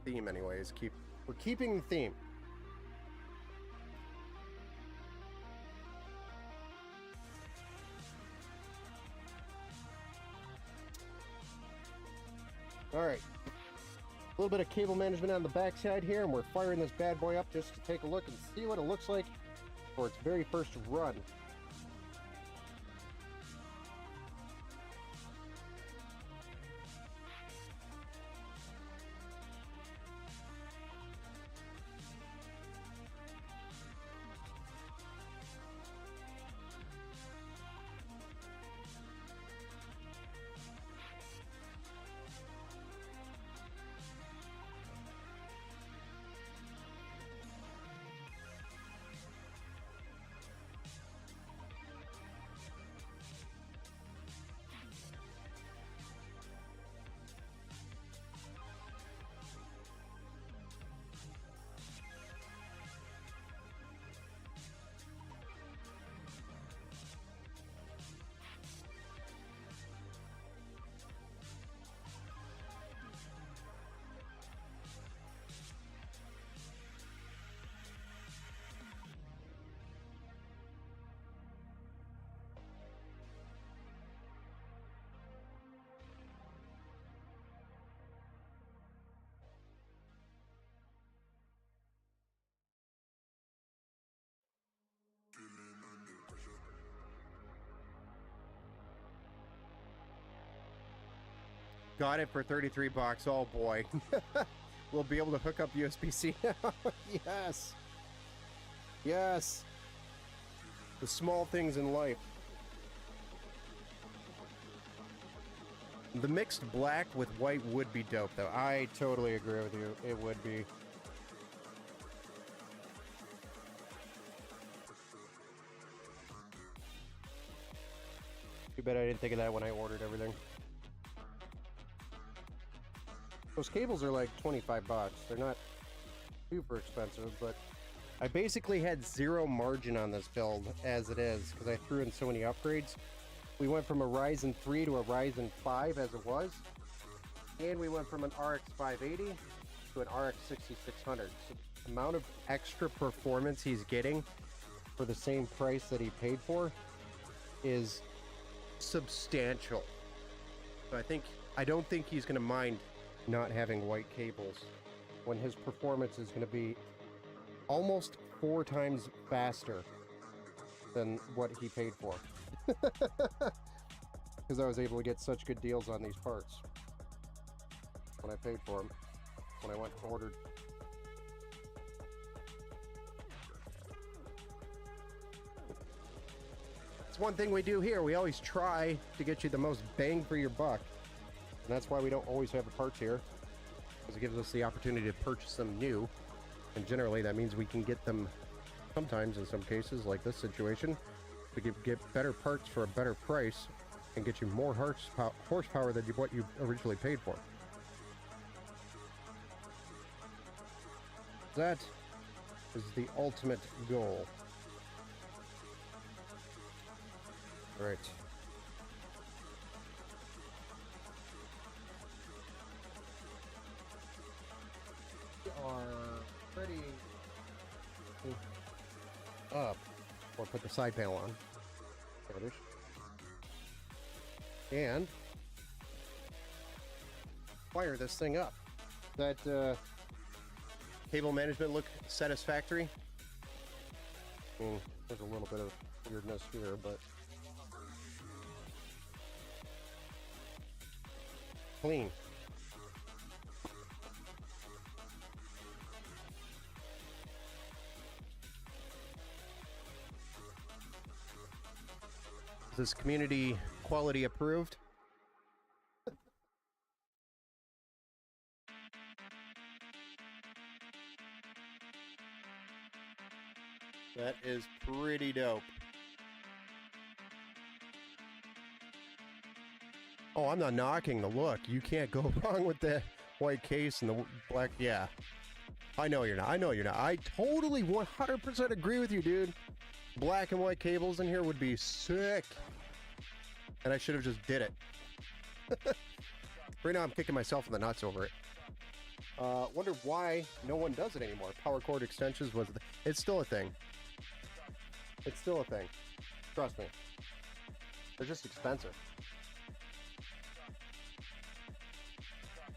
Theme anyways. We're keeping the theme. Alright. A little bit of cable management on the backside here, and we're firing this bad boy up just to take a look and see what it looks like for its very first run. Got it for 33 bucks. Oh boy. We'll be able to hook up USB-C now. Yes. Yes. The small things in life. The mixed black with white would be dope though. I totally agree with you. It would be. Too bad I didn't think of that when I ordered everything. Those cables are like 25 bucks. They're not super expensive, but I basically had zero margin on this build as it is because I threw in so many upgrades. We went from a Ryzen 3 to a Ryzen 5 as it was, and we went from an RX 580 to an RX 6600. So the amount of extra performance he's getting for the same price that he paid for is substantial. So I don't think he's going to mind not having white cables when his performance is going to be almost 4 times faster than what he paid for. Because I was able to get such good deals on these parts when I paid for them, when I went and ordered. It's one thing we do here. We always try to get you the most bang for your buck. And that's why we don't always have the parts here, because it gives us the opportunity to purchase them new. And generally that means we can get them sometimes, in some cases, like this situation, we can get better parts for a better price and get you more horsepower than what you originally paid for. That is the ultimate goal. All right. Are pretty up, or put the side panel on. There it is. And fire this thing up. That cable management look satisfactory? There's a little bit of weirdness here, but clean. Is this community quality approved? That is pretty dope. Oh, I'm not knocking the look. You can't go wrong with the white case and the black. Yeah. I know you're not. I know you're not. I totally 100% agree with you, dude. Black and white cables in here would be sick. And I should have just did it. Right now I'm kicking myself in the nuts over it. Wonder why no one does it anymore. Power cord extensions was... It's still a thing. It's still a thing. Trust me. They're just expensive.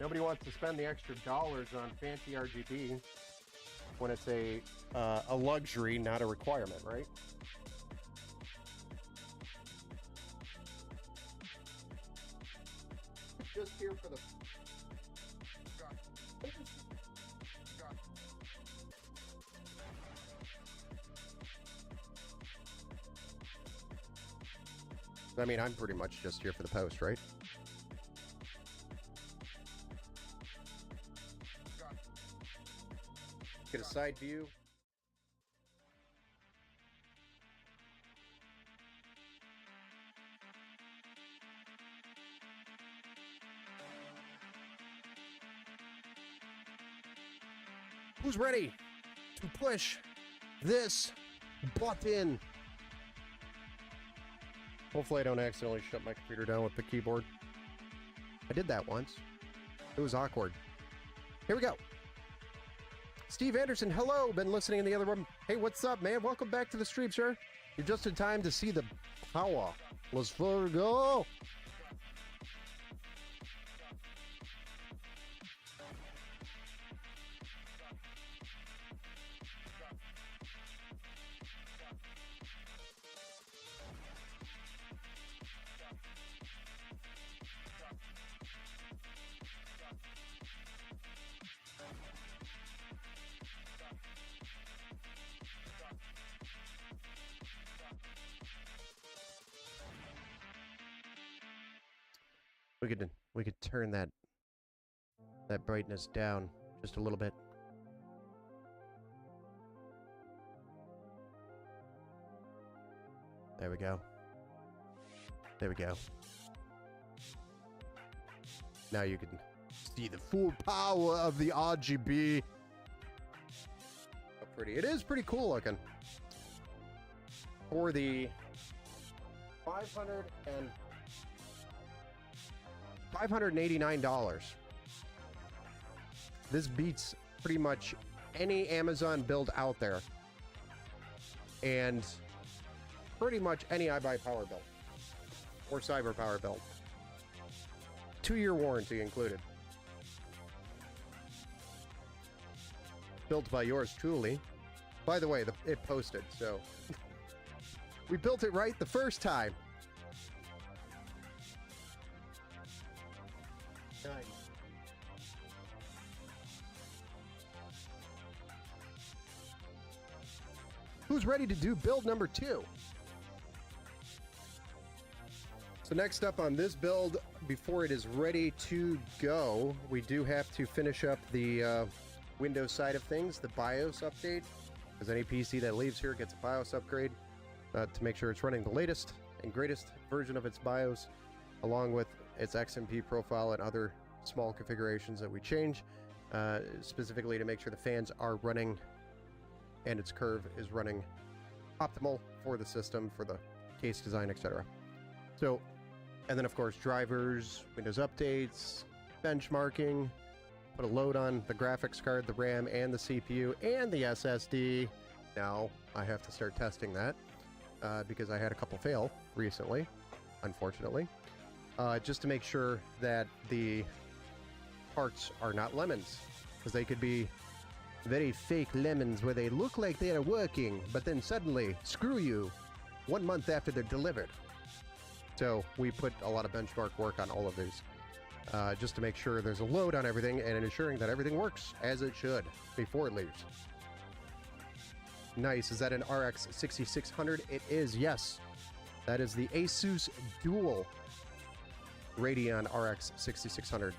Nobody wants to spend the extra dollars on fancy RGB when it's a luxury, not a requirement, right? Just here for the... I mean, I'm pretty much just here for the post, right? Get a side view. Who's ready to push this button? Hopefully I don't accidentally shut my computer down with the keyboard. I did that once. It was awkward. Here we go. Steve Anderson, hello. Been listening in the other room. Hey, what's up, man? Welcome back to the stream, sir. You're just in time to see the power. Let's go. We could turn that brightness down just a little bit. There we go. There we go. Now you can see the full power of the RGB. How pretty. It is pretty cool looking. For the $589. This beats pretty much any Amazon build out there. And pretty much any iBuyPower build. Or CyberPower build. 2-year warranty included. Built by yours truly. By the way, it posted, so... we built it right the first time. Nice. Who's ready to do build number 2? So next up on this build, before it is ready to go, we do have to finish up the Windows side of things, the BIOS update, because any PC that leaves here gets a BIOS upgrade to make sure it's running the latest and greatest version of its BIOS, along with its XMP profile and other small configurations that we change, specifically to make sure the fans are running and its curve is running optimal for the system, for the case design, etc. So, and then of course drivers, Windows updates, benchmarking, put a load on the graphics card, the RAM, and the CPU, and the SSD. Now I have to start testing that because I had a couple fail recently, unfortunately. Just to make sure that the parts are not lemons, because they could be very fake lemons where they look like they are working, but then suddenly screw you 1 month after they're delivered. So we put a lot of benchmark work on all of these, just to make sure there's a load on everything and ensuring that everything works as it should before it leaves. Nice. Is that an RX 6600? It is, yes. That is the Asus Dual Radeon RX 6600.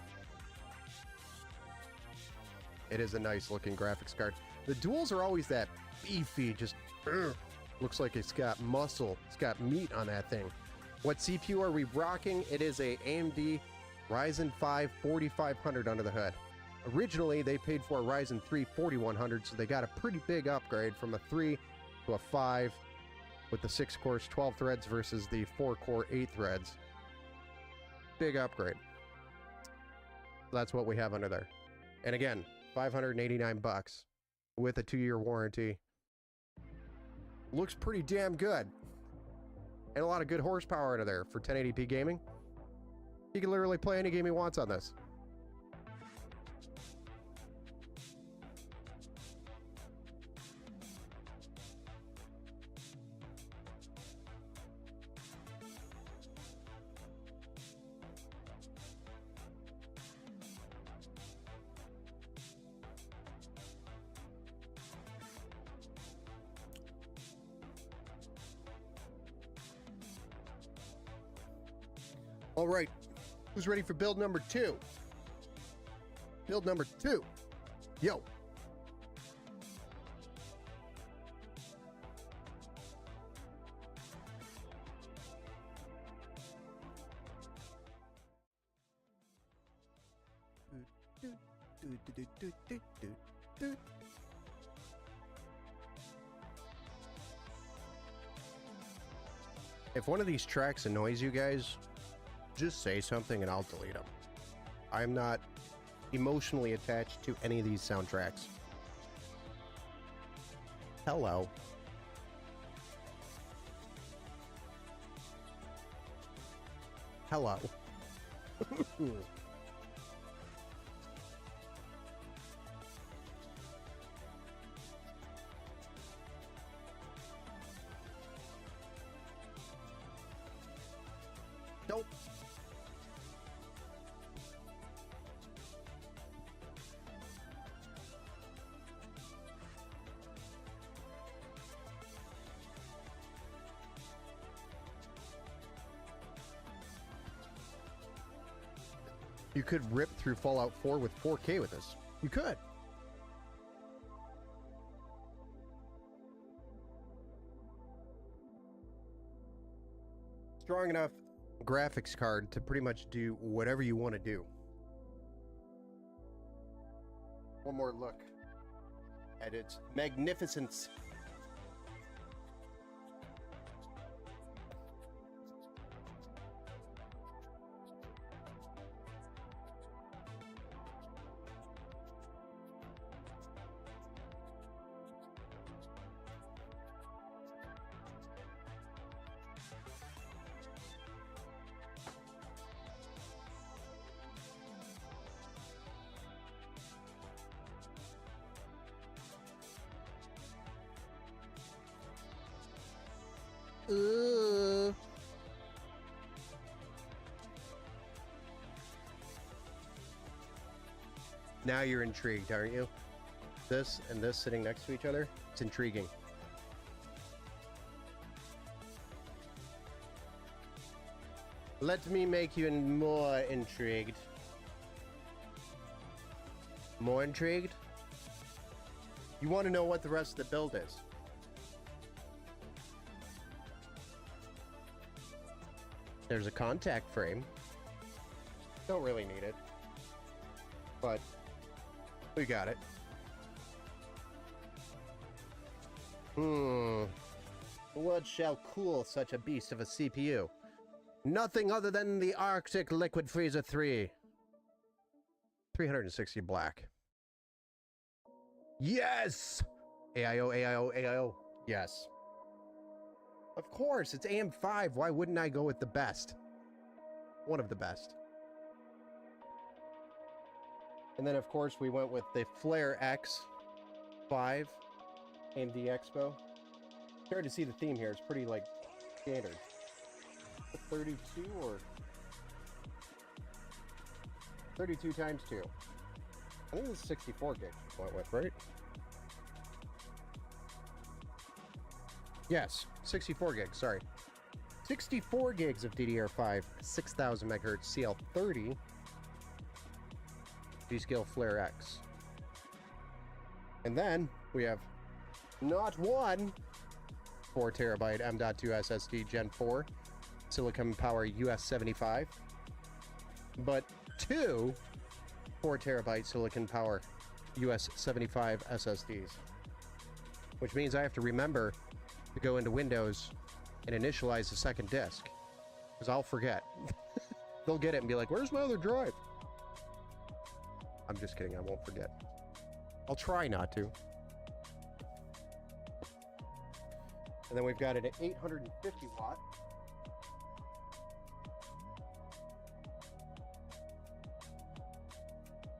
It is a nice looking graphics card. The duals are always that beefy, just looks like it's got muscle. It's got meat on that thing. What CPU are we rocking? It is a AMD Ryzen 5 4500 under the hood. Originally, they paid for a Ryzen 3 4100, so they got a pretty big upgrade from a 3 to a 5 with the 6 cores, 12 threads versus the 4 core, 8 threads. Big upgrade. That's what we have under there. And again, $589 with a 2-year warranty. Looks pretty damn good. And a lot of good horsepower under there for 1080p gaming. You can literally play any game he wants on this. All right, who's ready for build number 2? Build number 2. Yo. If one of these tracks annoys you guys, just say something and I'll delete them. I'm not emotionally attached to any of these soundtracks. Hello. Hello. Nope. You could rip through Fallout 4 with 4K with this. You could. Strong enough graphics card to pretty much do whatever you want to do. One more look at its magnificence. Now you're intrigued, aren't you? This and this sitting next to each other, it's intriguing. Let me make you more intrigued. More intrigued? You want to know what the rest of the build is? There's a contact frame. Don't really need it, but we got it. What shall cool such a beast of a CPU? Nothing other than the Arctic Liquid Freezer 3. 360 black. Yes! AIO, AIO, AIO. Yes. Of course, it's AM5. Why wouldn't I go with the best? One of the best. And then, of course, we went with the Flare X5 AMD Expo. It's hard to see the theme here. It's pretty, like, standard. 32 or 32 times 2. I think this is 64 gigs we went with, right? Yes, 64 gigs, sorry. 64 gigs of DDR5, 6000 megahertz CL30 G-Skill Flare X. And then we have not one 4 terabyte M.2 SSD Gen 4 Silicon Power US 75, but 2 4 terabyte Silicon Power US 75 SSDs, which means I have to remember to go into Windows and initialize the second disk, because I'll forget. They'll get it and be like, where's my other drive? I'm just kidding, I won't forget. I'll try not to. And then we've got it at 850 watt.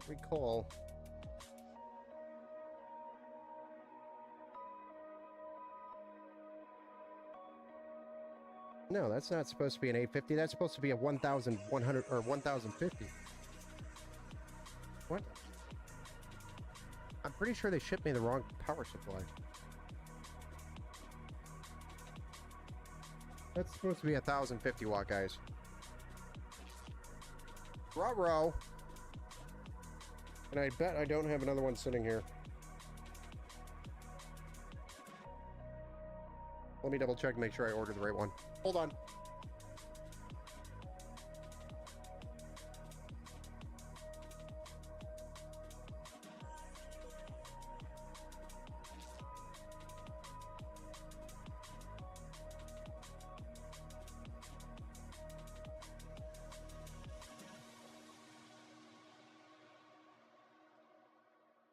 Recall. No, that's not supposed to be an 850. That's supposed to be a 1100 or 1050. What? I'm pretty sure they shipped me the wrong power supply. That's supposed to be 1050 watt, guys. Ruh-roh. And I bet I don't have another one sitting here. Let me double check and make sure I ordered the right one. Hold on.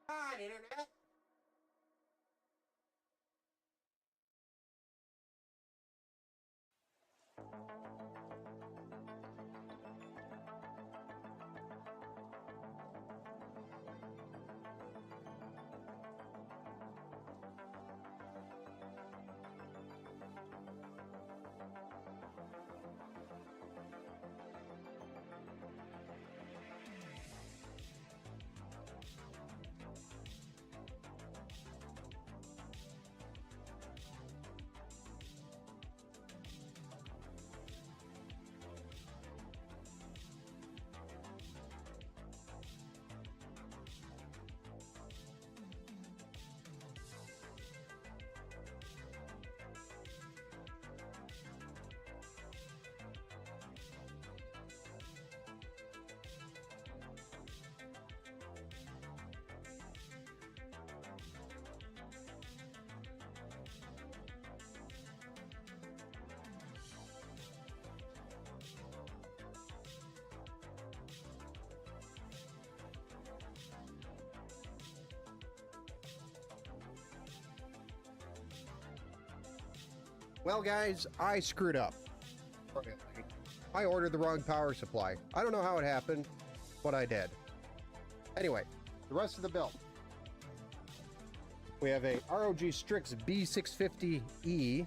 Hi, internet. Well, guys, I screwed up. I ordered the wrong power supply. I don't know how it happened, but I did. Anyway, the rest of the build. We have a ROG Strix B650EF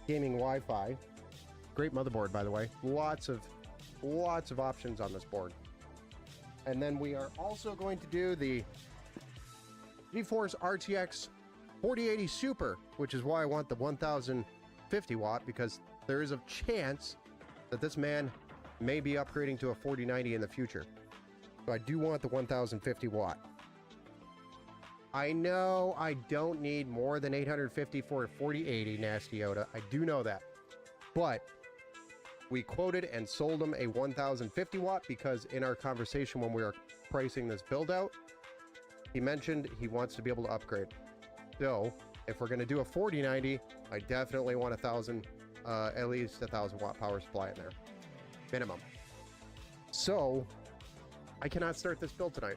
gaming Wi-Fi. Great motherboard, by the way. Lots of options on this board. And then we are also going to do the GeForce RTX 4080 Super, which is why I want the 1050 watt, because there is a chance that this man may be upgrading to a 4090 in the future. So I do want the 1050 watt. I know I don't need more than 850 for a 4080, Nasty Yoda. I do know that. But we quoted and sold him a 1050 watt because in our conversation when we were pricing this build out, he mentioned he wants to be able to upgrade. So if we're going to do a 4090, I definitely want at least 1,000 watt power supply in there, minimum. So I cannot start this build tonight.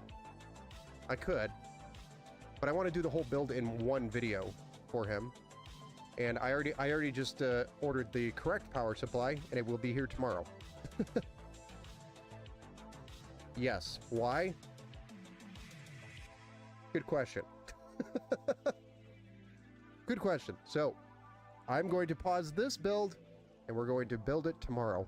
I could, but I want to do the whole build in one video for him. And I already just ordered the correct power supply, and it will be here tomorrow. Yes. Why? Good question. Good question. So I'm going to pause this build and we're going to build it tomorrow.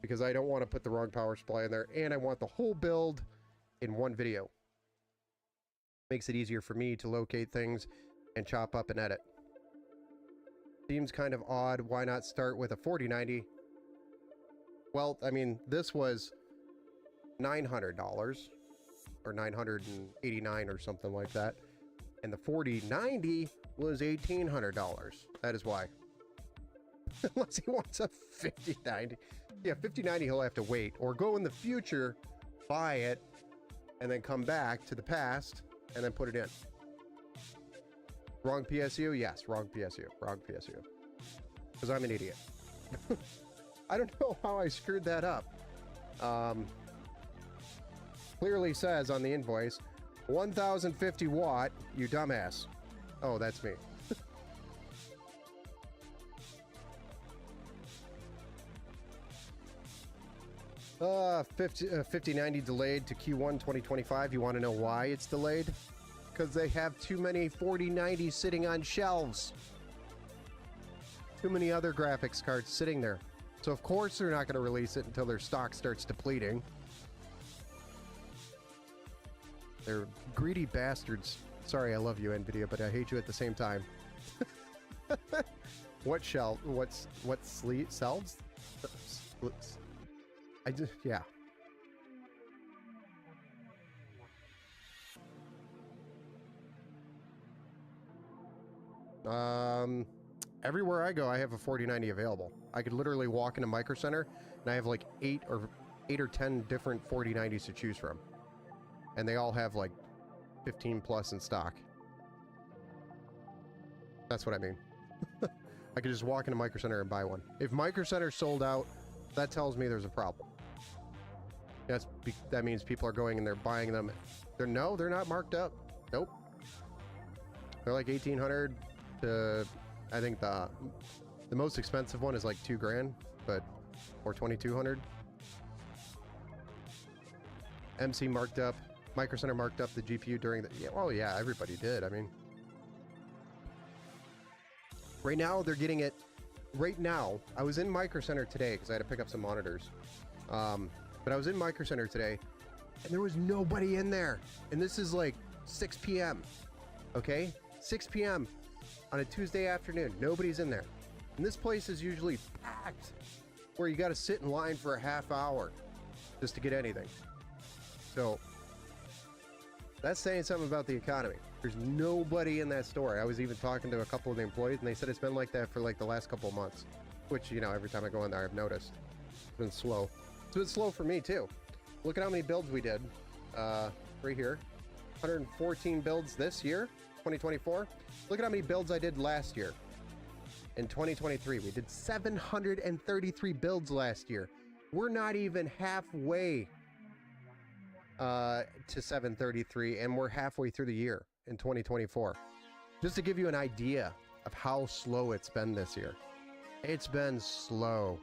Because I don't want to put the wrong power supply in there, and I want the whole build in one video. Makes it easier for me to locate things and chop up and edit. Seems kind of odd. Why not start with a 4090? Well, I mean, this was $900 or $989 or something like that. And the 4090 was $1,800. That is why. Unless he wants a 5090. Yeah, 5090 he'll have to wait. Or go in the future, buy it, and then come back to the past, and then put it in. Wrong PSU? Yes, wrong PSU. Wrong PSU. Because I'm an idiot. I don't know how I screwed that up. Clearly says on the invoice, 1050 watt, you dumbass. Oh, that's me. 5090 delayed to Q1 2025. You want to know why it's delayed? Because they have too many 4090s sitting on shelves. Too many other graphics cards sitting there. So of course they're not going to release it until their stock starts depleting. They're greedy bastards. Sorry, I love you, NVIDIA, but I hate you at the same time. What shelf? What shelves? I just, yeah. Everywhere I go, I have a 4090 available. I could literally walk into Micro Center, and I have like 8 or 10 different 4090s to choose from. And they all have like 15 plus in stock. That's what I mean. I could just walk into Micro Center and buy one. If Micro Center sold out, that tells me there's a problem. That means people are going and they're buying them. They're not marked up. Nope. They're like 1800 to, I think the most expensive one is like $2,000, but or 2200. MC marked up. Micro Center marked up the GPU during the, yeah, oh yeah, everybody did. I mean, right now they're getting it. Right now, I was in Micro Center today because I had to pick up some monitors. But I was in Micro Center today, and there was nobody in there. And this is like 6 p.m. Okay, 6 p.m. on a Tuesday afternoon. Nobody's in there, and this place is usually packed, where you got to sit in line for a half hour just to get anything. So that's saying something about the economy. There's nobody in that store. I was even talking to a couple of the employees, and they said it's been like that for like the last couple of months, which, you know, every time I go in there, I've noticed. It's been slow. It's been slow for me too. Look at how many builds we did right here. 114 builds this year, 2024. Look at how many builds I did last year. In 2023, we did 733 builds last year. We're not even halfway to 733, and we're halfway through the year in 2024. Just to give you an idea of how slow it's been this year. It's been slow.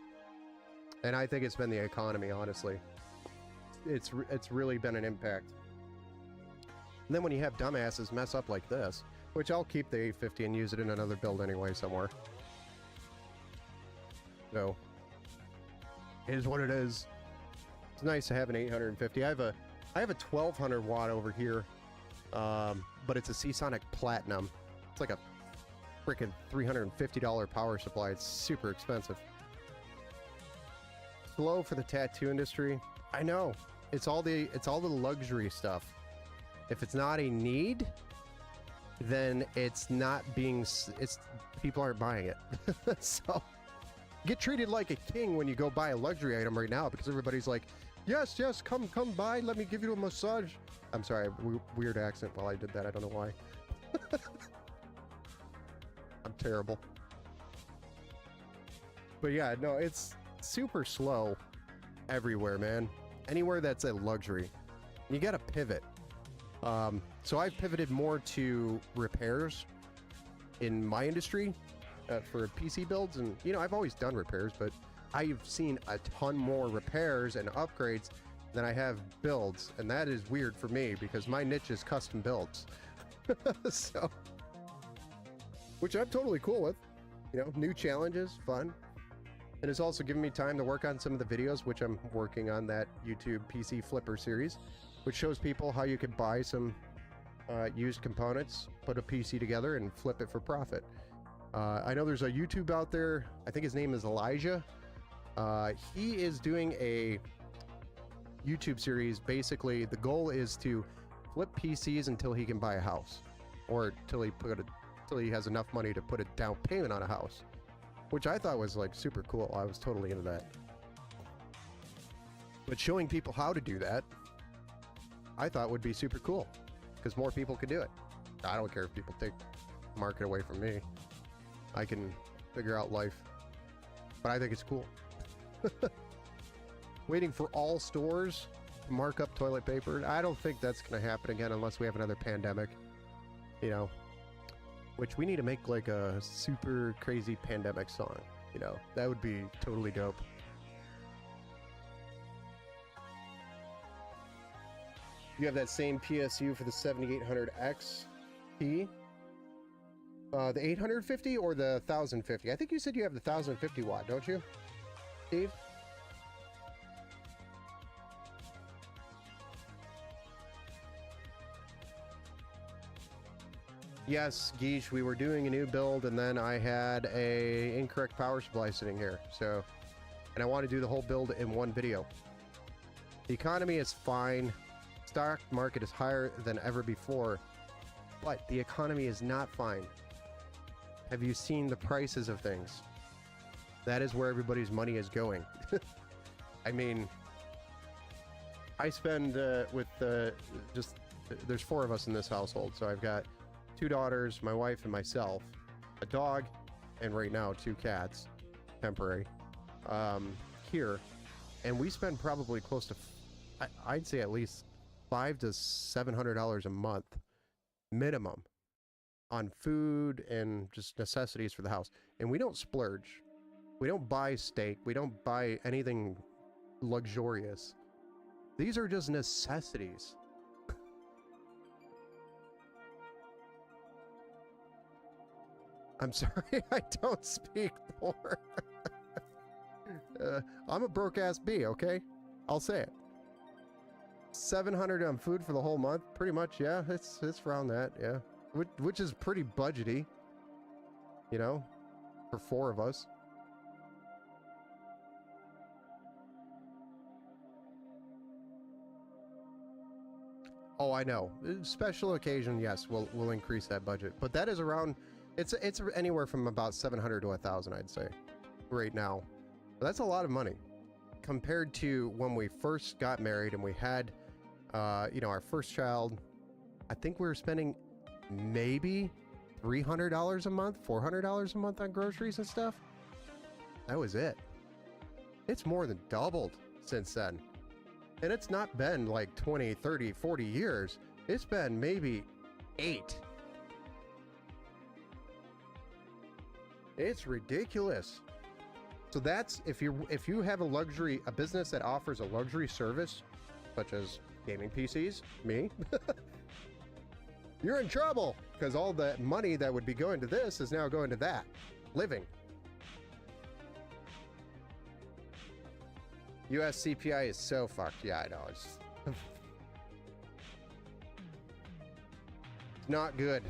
And I think it's been the economy, honestly. It's really been an impact. And then when you have dumbasses mess up like this, which I'll keep the 850 and use it in another build anyway somewhere. So, it is what it is. It's nice to have an 850. I have a 1200 watt over here, but it's a Seasonic Platinum. It's like a freaking $350 power supply. It's super expensive. Slow for the tattoo industry. I know. It's all the luxury stuff. If it's not a need, then it's not being, people aren't buying it. So get treated like a king when you go buy a luxury item right now, because everybody's like, yes, come by, let me give you a massage. I'm sorry, weird accent while I did that. I don't know why. I'm terrible. But yeah, no, it's super slow everywhere, man. Anywhere that's a luxury, you gotta pivot. So I've pivoted more to repairs in my industry for PC builds, and you know, I've always done repairs, but I've seen a ton more repairs and upgrades than I have builds, and that is weird for me because my niche is custom builds. So, which I'm totally cool with. You know, new challenges, fun. And it's also given me time to work on some of the videos, which I'm working on that YouTube PC Flipper series, which shows people how you can buy some used components, put a PC together, and flip it for profit. I know there's a YouTube out there, I think his name is Elijah. He is doing a YouTube series. Basically, the goal is to flip PCs until he can buy a house, or till he has enough money to put a down payment on a house, which I thought was like super cool. I was totally into that. But showing people how to do that, I thought would be super cool, because more people could do it. I don't care if people take market away from me. I can figure out life. But I think it's cool. Waiting for all stores to mark up toilet paper. I don't think that's going to happen again unless we have another pandemic. You know, which we need to make like a super crazy pandemic song. You know, that would be totally dope. You have that same PSU for the 7800X T? The 850 or the 1050? I think you said you have the 1050 watt, don't you, Steve? Yes, Geesh, we were doing a new build and then I had a incorrect power supply sitting here. So, and I want to do the whole build in one video. The economy is fine. Stock market is higher than ever before, but the economy is not fine. Have you seen the prices of things? That is where everybody's money is going. I mean, I spend just there's 4 of us in this household, so I've got 2 daughters, my wife, and myself, a dog, and right now 2 cats, temporary, here, and we spend probably close to, I'd say at least $500 to $700 a month minimum on food and just necessities for the house. And we don't splurge. We don't buy steak. We don't buy anything luxurious. These are just necessities. I'm sorry, I don't speak poor. I'm a broke ass bee, okay? I'll say it. 700 on food for the whole month, pretty much. Yeah, it's around that. Yeah, which is pretty budgety, you know, for 4 of us. Oh, I know. Special occasion, yes, we'll increase that budget, but that is around. It's anywhere from about 700 to 1,000, I'd say, right now. But that's a lot of money compared to when we first got married and we had, you know, our first child. I think we were spending maybe $300 a month, $400 a month on groceries and stuff. That was it. It's more than doubled since then. And it's not been like 20, 30, 40 years. It's been maybe 8. It's ridiculous. So that's if you have a business that offers a luxury service, such as gaming PCs, me, you're in trouble because all the money that would be going to this is now going to that. Living. US CPI is so fucked. Yeah, I know. It's not good.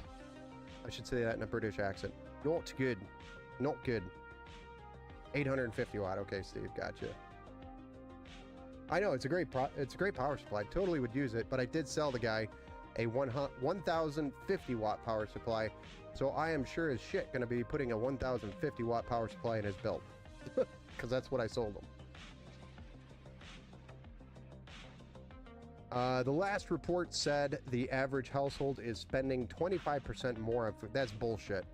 I should say that in a British accent. Not good. Not good. 850 watt. Okay, Steve, gotcha. I know it's a great power supply. Totally would use it, but I did sell the guy a 1050 watt power supply, so I am sure as shit going to be putting a 1050 watt power supply in his build because that's what I sold him. The last report said the average household is spending 25% more on food. That's bullshit.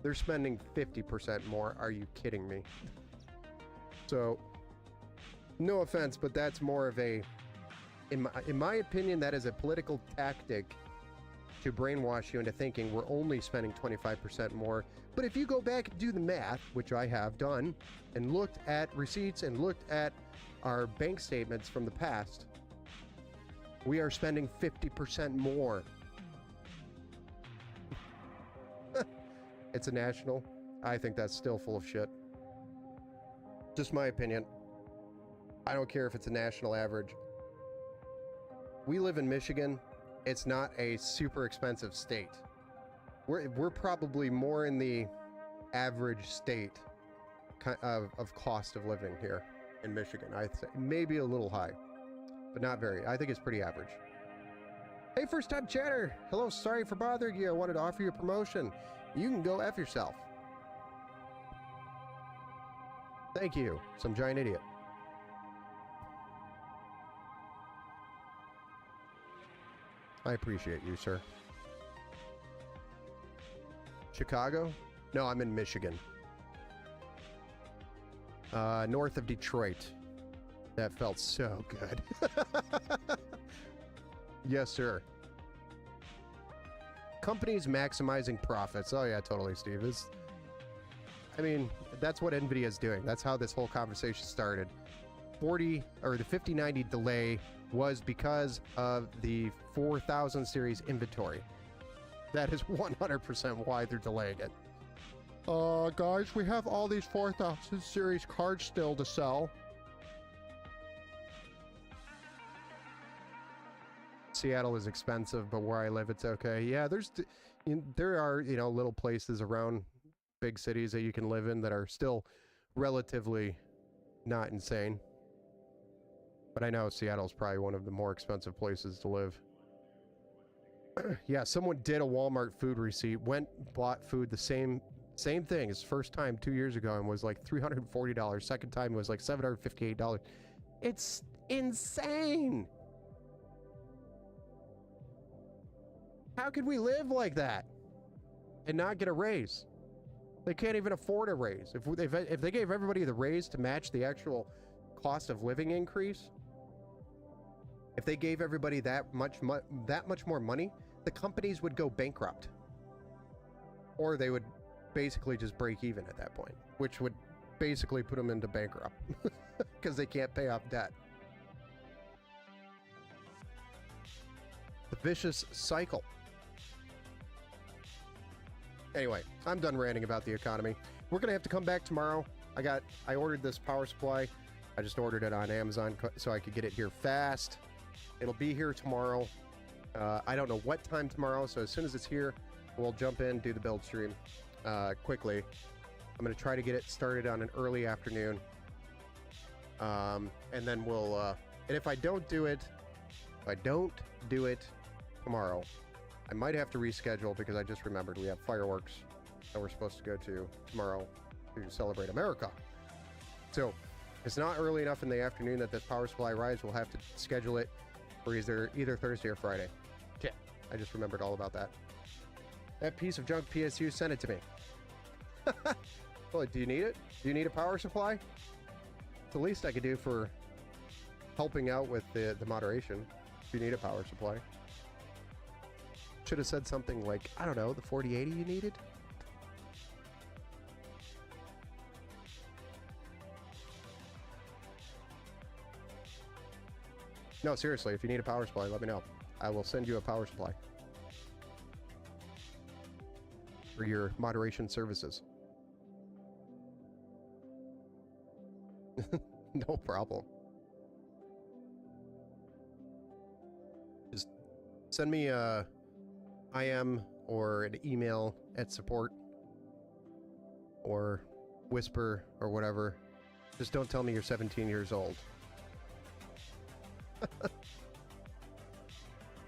They're spending 50% more. Are you kidding me? So, no offense, but that's more of a, in my opinion, that is a political tactic to brainwash you into thinking we're only spending 25% more. But if you go back and do the math, which I have done, and looked at receipts and looked at our bank statements from the past, we are spending 50% more. It's a national. I think that's still full of shit. Just my opinion. I don't care if it's a national average. We live in Michigan. It's not a super expensive state. We're probably more in the average state of cost of living here in Michigan. I'd say maybe a little high, but not very. I think it's pretty average. Hey, first time chatter. Hello, sorry for bothering you. I wanted to offer you a promotion. You can go F yourself. Thank you, some giant idiot. I appreciate you, sir. Chicago? No, I'm in Michigan. North of Detroit. That felt so good. Yes, sir. Companies maximizing profits. Oh yeah, totally, Steve. I mean, that's what NVIDIA is doing. That's how this whole conversation started. The 5090 delay was because of the 4000 series inventory. That is 100% why they're delaying it. Guys, we have all these 4000 series cards still to sell. Seattle is expensive, but where I live, it's okay. Yeah, there are, you know, little places around big cities that you can live in that are still relatively not insane. But I know Seattle's probably one of the more expensive places to live. Yeah, someone did a Walmart food receipt, bought food the same thing as first time 2 years ago and was like $340. Second time was like $758. It's insane. How could we live like that and not get a raise? They can't even afford a raise. If they gave everybody the raise to match the actual cost of living increase, if they gave everybody that much more money, the companies would go bankrupt. Or they would basically just break even at that point, which would basically put them into bankrupt because they can't pay off debt. The vicious cycle. Anyway, I'm done ranting about the economy. We're gonna have to come back tomorrow. I ordered this power supply. I just ordered it on Amazon so I could get it here fast. It'll be here tomorrow. I don't know what time tomorrow, so as soon as it's here, we'll jump in, do the build stream quickly. I'm gonna try to get it started on an early afternoon. And then we'll, and if I don't do it tomorrow, I might have to reschedule because I just remembered we have fireworks that we're supposed to go to tomorrow to celebrate America. So it's not early enough in the afternoon that this power supply arrives. We'll have to schedule it for either Thursday or Friday. Yeah, I just remembered all about that. That piece of junk PSU sent it to me. Well, do you need it? Do you need a power supply? It's the least I could do for helping out with the moderation. Do you need a power supply? Should have said something like, I don't know, the 4080 you needed? No, seriously, if you need a power supply, let me know. I will send you a power supply for your moderation services. No problem. Just send me a IM or an email at support or whisper or whatever. Just don't tell me you're 17 years old.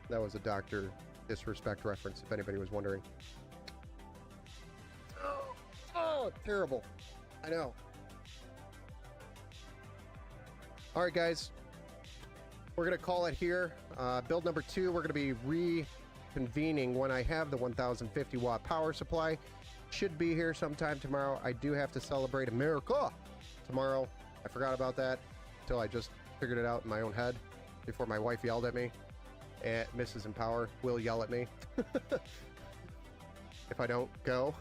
That was a Dr. Disrespect reference, if anybody was wondering. Oh, terrible. I know. All right, guys. We're going to call it here. Build number 2, we're going to be reconvening when I have the 1050 watt power supply. Should be here sometime tomorrow. I do have to celebrate America tomorrow. I forgot about that until I just figured it out in my own head before my wife yelled at me. And Mrs. Empower will yell at me if I don't go.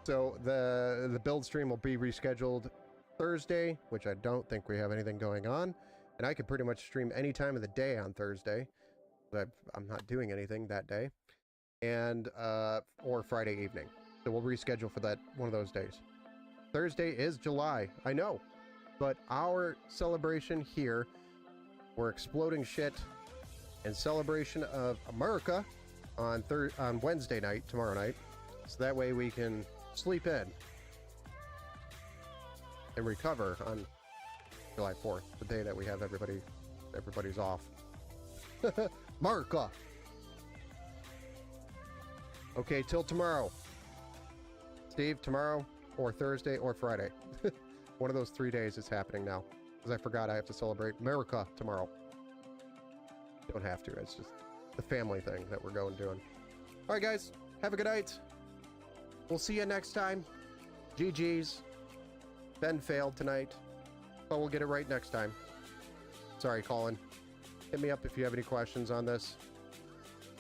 So the build stream will be rescheduled Thursday, which I don't think we have anything going on. And I could pretty much stream any time of the day on Thursday. But I'm not doing anything that day. And or Friday evening. So we'll reschedule for that one of those days. Thursday is July, I know. But our celebration here, we're exploding shit in celebration of America on Wednesday night, tomorrow night. So that way we can sleep in and recover on July 4th, the day that we have everybody's off. America! Okay, till tomorrow. Steve, tomorrow or Thursday or Friday. One of those 3 days is happening now. Because I forgot I have to celebrate America tomorrow. Don't have to. It's just the family thing that we're going doing. All right, guys. Have a good night. We'll see you next time. GG's. Ben failed tonight, but we'll get it right next time. Sorry, Colin. Hit me up if you have any questions on this.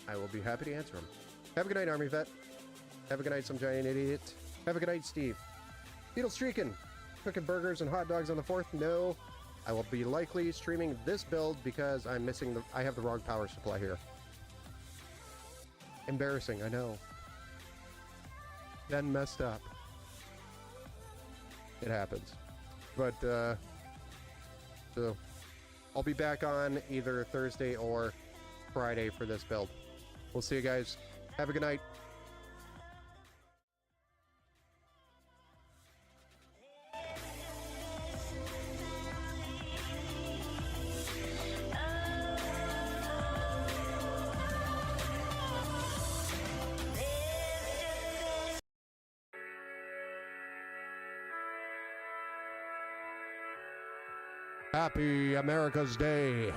I will be happy to answer them. Have a good night, Army Vet. Have a good night, some giant idiot. Have a good night, Steve. Beetle streaking. Cooking burgers and hot dogs on the 4th? No. I will be likely streaming this build because I'm missing the... I have the wrong power supply here. Embarrassing, I know. Ben messed up. It happens. But, so... I'll be back on either Thursday or Friday for this build. We'll see you guys. Have a good night. Happy America's Day.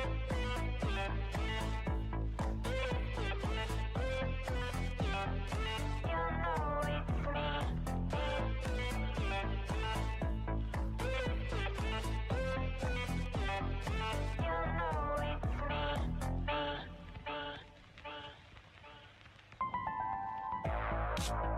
You know it's me.